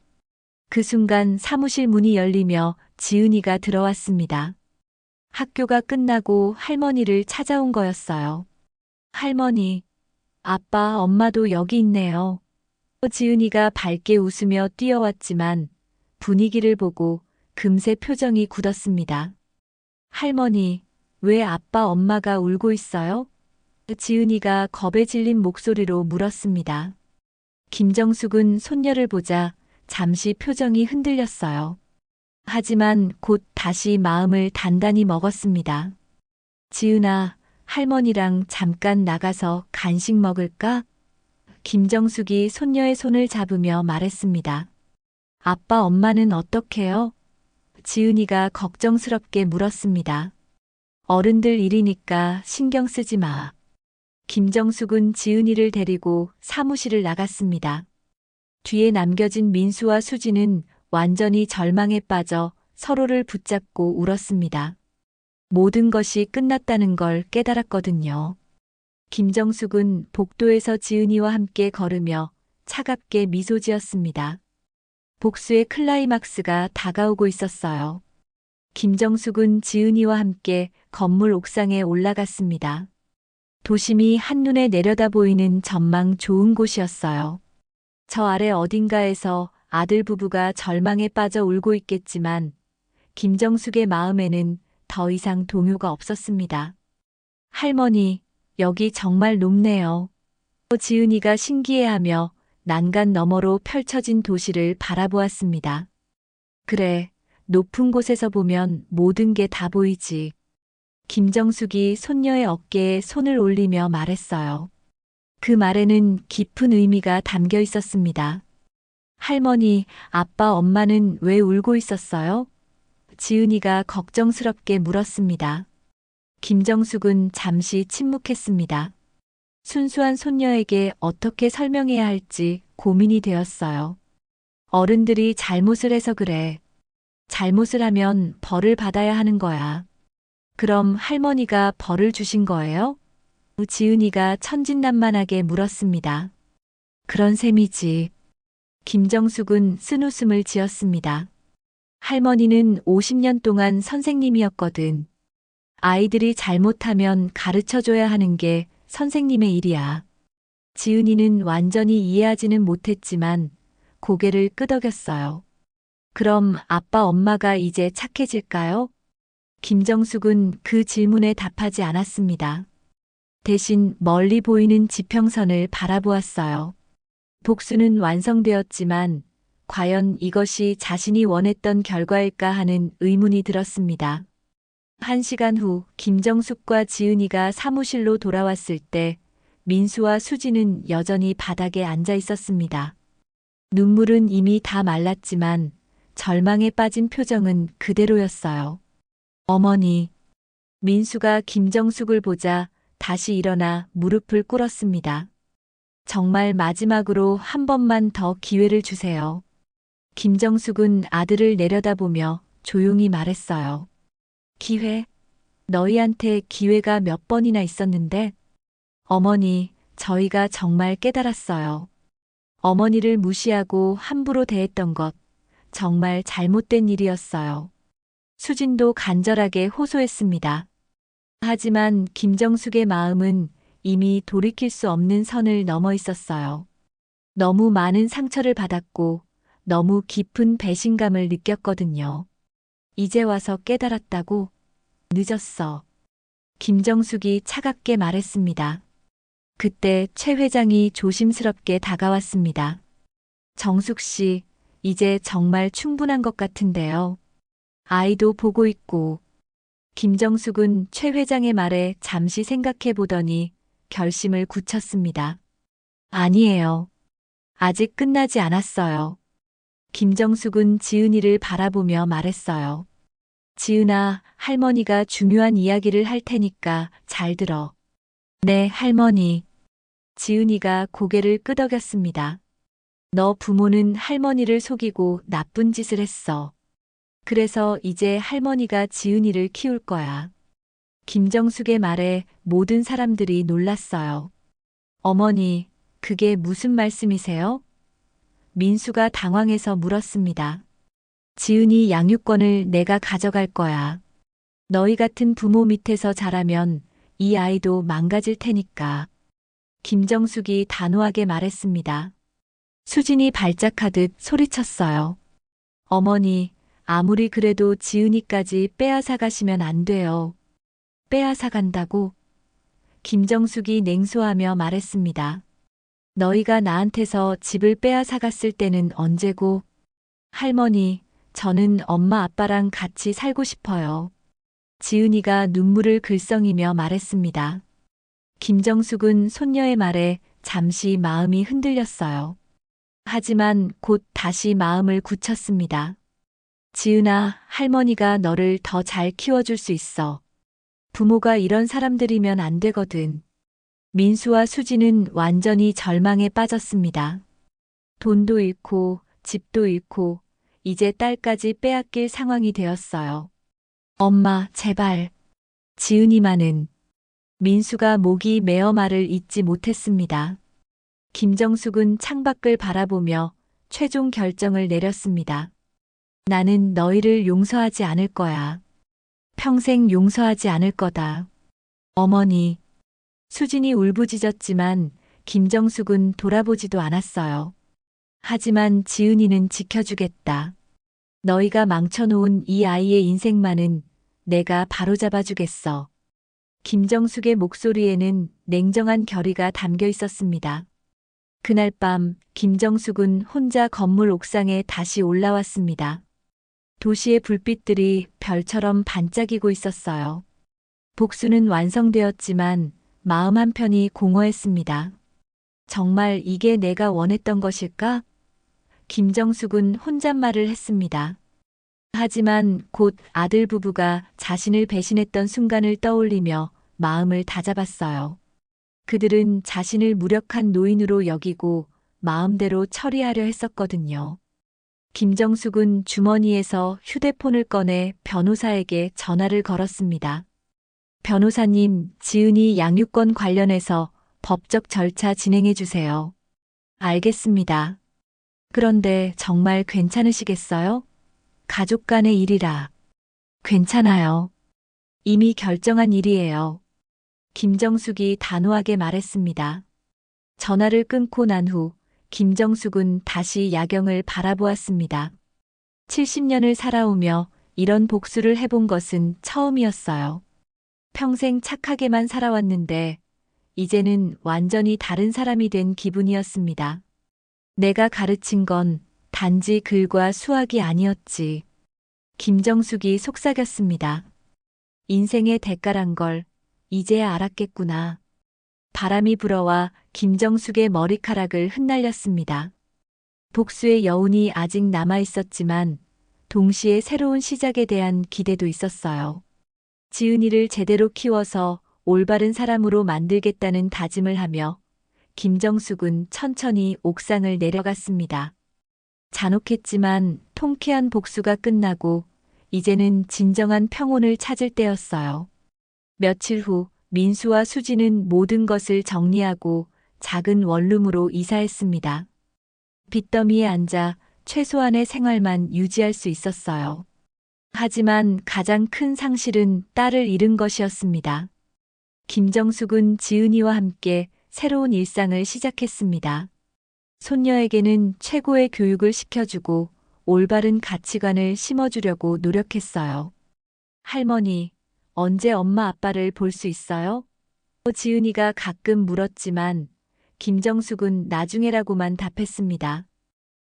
그 순간 사무실 문이 열리며 지은이가 들어왔습니다. 학교가 끝나고 할머니를 찾아온 거였어요. 할머니, 아빠, 엄마도 여기 있네요. 지은이가 밝게 웃으며 뛰어왔지만 분위기를 보고 금세 표정이 굳었습니다. 할머니, 왜 아빠, 엄마가 울고 있어요? 지은이가 겁에 질린 목소리로 물었습니다. 김정숙은 손녀를 보자 잠시 표정이 흔들렸어요. 하지만 곧 다시 마음을 단단히 먹었습니다. 지은아, 할머니랑 잠깐 나가서 간식 먹을까? 김정숙이 손녀의 손을 잡으며 말했습니다. 아빠, 엄마는 어떡해요? 지은이가 걱정스럽게 물었습니다. 어른들 일이니까 신경 쓰지 마. 김정숙은 지은이를 데리고 사무실을 나갔습니다. 뒤에 남겨진 민수와 수지는 완전히 절망에 빠져 서로를 붙잡고 울었습니다. 모든 것이 끝났다는 걸 깨달았거든요. 김정숙은 복도에서 지은이와 함께 걸으며 차갑게 미소 지었습니다. 복수의 클라이막스가 다가오고 있었어요. 김정숙은 지은이와 함께 건물 옥상에 올라갔습니다. 도심이 한눈에 내려다 보이는 전망 좋은 곳이었어요. 저 아래 어딘가에서 아들 부부가 절망에 빠져 울고 있겠지만 김정숙의 마음에는 더 이상 동요가 없었습니다. 할머니, 여기 정말 높네요. 지은이가 신기해하며 난간 너머로 펼쳐진 도시를 바라보았습니다. 그래, 높은 곳에서 보면 모든 게 다 보이지. 김정숙이 손녀의 어깨에 손을 올리며 말했어요. 그 말에는 깊은 의미가 담겨 있었습니다. 할머니, 아빠, 엄마는 왜 울고 있었어요? 지은이가 걱정스럽게 물었습니다. 김정숙은 잠시 침묵했습니다. 순수한 손녀에게 어떻게 설명해야 할지 고민이 되었어요. 어른들이 잘못을 해서 그래. 잘못을 하면 벌을 받아야 하는 거야. 그럼 할머니가 벌을 주신 거예요? 지은이가 천진난만하게 물었습니다. 그런 셈이지. 김정숙은 쓴웃음을 지었습니다. 할머니는 50년 동안 선생님이었거든. 아이들이 잘못하면 가르쳐줘야 하는 게 선생님의 일이야. 지은이는 완전히 이해하지는 못했지만 고개를 끄덕였어요. 그럼 아빠 엄마가 이제 착해질까요? 김정숙은 그 질문에 답하지 않았습니다. 대신 멀리 보이는 지평선을 바라보았어요. 복수는 완성되었지만 과연 이것이 자신이 원했던 결과일까 하는 의문이 들었습니다. 1시간 후 김정숙과 지은이가 사무실로 돌아왔을 때 민수와 수지는 여전히 바닥에 앉아 있었습니다. 눈물은 이미 다 말랐지만 절망에 빠진 표정은 그대로였어요. 어머니, 민수가 김정숙을 보자 다시 일어나 무릎을 꿇었습니다. 정말 마지막으로 한 번만 더 기회를 주세요. 김정숙은 아들을 내려다보며 조용히 말했어요. 기회? 너희한테 기회가 몇 번이나 있었는데? 어머니, 저희가 정말 깨달았어요. 어머니를 무시하고 함부로 대했던 것, 정말 잘못된 일이었어요. 수진도 간절하게 호소했습니다. 하지만 김정숙의 마음은 이미 돌이킬 수 없는 선을 넘어 있었어요. 너무 많은 상처를 받았고 너무 깊은 배신감을 느꼈거든요. 이제 와서 깨달았다고? 늦었어. 김정숙이 차갑게 말했습니다. 그때 최 회장이 조심스럽게 다가왔습니다. 정숙 씨, 이제 정말 충분한 것 같은데요. 아이도 보고 있고. 김정숙은 최 회장의 말에 잠시 생각해 보더니 결심을 굳혔습니다. 아니에요. 아직 끝나지 않았어요. 김정숙은 지은이를 바라보며 말했어요. 지은아, 할머니가 중요한 이야기를 할 테니까 잘 들어. 네, 할머니. 지은이가 고개를 끄덕였습니다. 너 부모는 할머니를 속이고 나쁜 짓을 했어. 그래서 이제 할머니가 지은이를 키울 거야. 김정숙의 말에 모든 사람들이 놀랐어요. 어머니, 그게 무슨 말씀이세요? 민수가 당황해서 물었습니다. 지은이 양육권을 내가 가져갈 거야. 너희 같은 부모 밑에서 자라면 이 아이도 망가질 테니까. 김정숙이 단호하게 말했습니다. 수진이 발작하듯 소리쳤어요. 어머니, 아무리 그래도 지은이까지 빼앗아 가시면 안 돼요. 빼앗아 간다고? 김정숙이 냉소하며 말했습니다. 너희가 나한테서 집을 빼앗아 갔을 때는 언제고? 할머니, 저는 엄마 아빠랑 같이 살고 싶어요. 지은이가 눈물을 글썽이며 말했습니다. 김정숙은 손녀의 말에 잠시 마음이 흔들렸어요. 하지만 곧 다시 마음을 굳혔습니다. 지은아, 할머니가 너를 더 잘 키워줄 수 있어. 부모가 이런 사람들이면 안 되거든. 민수와 수지는 완전히 절망에 빠졌습니다. 돈도 잃고 집도 잃고 이제 딸까지 빼앗길 상황이 되었어요. 엄마, 제발. 지은이만은 민수가 목이 메어 말을 잇지 못했습니다. 김정숙은 창밖을 바라보며 최종 결정을 내렸습니다. 나는 너희를 용서하지 않을 거야. 평생 용서하지 않을 거다. 어머니. 수진이 울부짖었지만 김정숙은 돌아보지도 않았어요. 하지만 지은이는 지켜주겠다. 너희가 망쳐놓은 이 아이의 인생만은 내가 바로잡아주겠어. 김정숙의 목소리에는 냉정한 결의가 담겨 있었습니다. 그날 밤 김정숙은 혼자 건물 옥상에 다시 올라왔습니다. 도시의 불빛들이 별처럼 반짝이고 있었어요. 복수는 완성되었지만 마음 한편이 공허했습니다. 정말 이게 내가 원했던 것일까? 김정숙은 혼잣말을 했습니다. 하지만 곧 아들 부부가 자신을 배신했던 순간을 떠올리며 마음을 다잡았어요. 그들은 자신을 무력한 노인으로 여기고 마음대로 처리하려 했었거든요. 김정숙은 주머니에서 휴대폰을 꺼내 변호사에게 전화를 걸었습니다. 변호사님, 지은이 양육권 관련해서 법적 절차 진행해 주세요. 알겠습니다. 그런데 정말 괜찮으시겠어요? 가족 간의 일이라. 괜찮아요. 이미 결정한 일이에요. 김정숙이 단호하게 말했습니다. 전화를 끊고 난 후 김정숙은 다시 야경을 바라보았습니다. 70년을 살아오며 이런 복수를 해본 것은 처음이었어요. 평생 착하게만 살아왔는데 이제는 완전히 다른 사람이 된 기분이었습니다. 내가 가르친 건 단지 글과 수학이 아니었지. 김정숙이 속삭였습니다. 인생의 대가란 걸 이제야 알았겠구나. 바람이 불어와 김정숙의 머리카락을 흩날렸습니다. 복수의 여운이 아직 남아 있었지만 동시에 새로운 시작에 대한 기대도 있었어요. 지은이를 제대로 키워서 올바른 사람으로 만들겠다는 다짐을 하며 김정숙은 천천히 옥상을 내려갔습니다. 잔혹했지만 통쾌한 복수가 끝나고 이제는 진정한 평온을 찾을 때였어요. 며칠 후 민수와 수지는 모든 것을 정리하고 작은 원룸으로 이사했습니다. 빚더미에 앉아 최소한의 생활만 유지할 수 있었어요. 하지만 가장 큰 상실은 딸을 잃은 것이었습니다. 김정숙은 지은이와 함께 새로운 일상을 시작했습니다. 손녀에게는 최고의 교육을 시켜주고 올바른 가치관을 심어주려고 노력했어요. 할머니, 언제 엄마 아빠를 볼 수 있어요? 지은이가 가끔 물었지만 김정숙은 나중에라고만 답했습니다.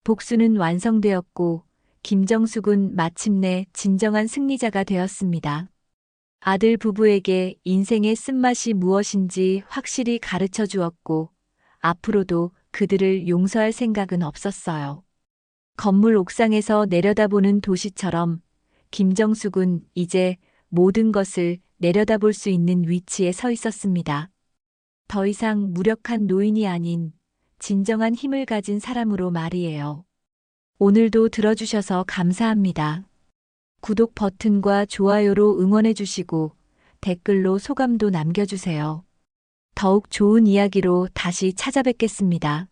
복수는 완성되었고 김정숙은 마침내 진정한 승리자가 되었습니다. 아들 부부에게 인생의 쓴맛이 무엇인지 확실히 가르쳐 주었고 앞으로도 그들을 용서할 생각은 없었어요. 건물 옥상에서 내려다보는 도시처럼 김정숙은 이제 모든 것을 내려다볼 수 있는 위치에 서 있었습니다. 더 이상 무력한 노인이 아닌 진정한 힘을 가진 사람으로 말이에요. 오늘도 들어주셔서 감사합니다. 구독 버튼과 좋아요로 응원해 주시고 댓글로 소감도 남겨주세요. 더욱 좋은 이야기로 다시 찾아뵙겠습니다.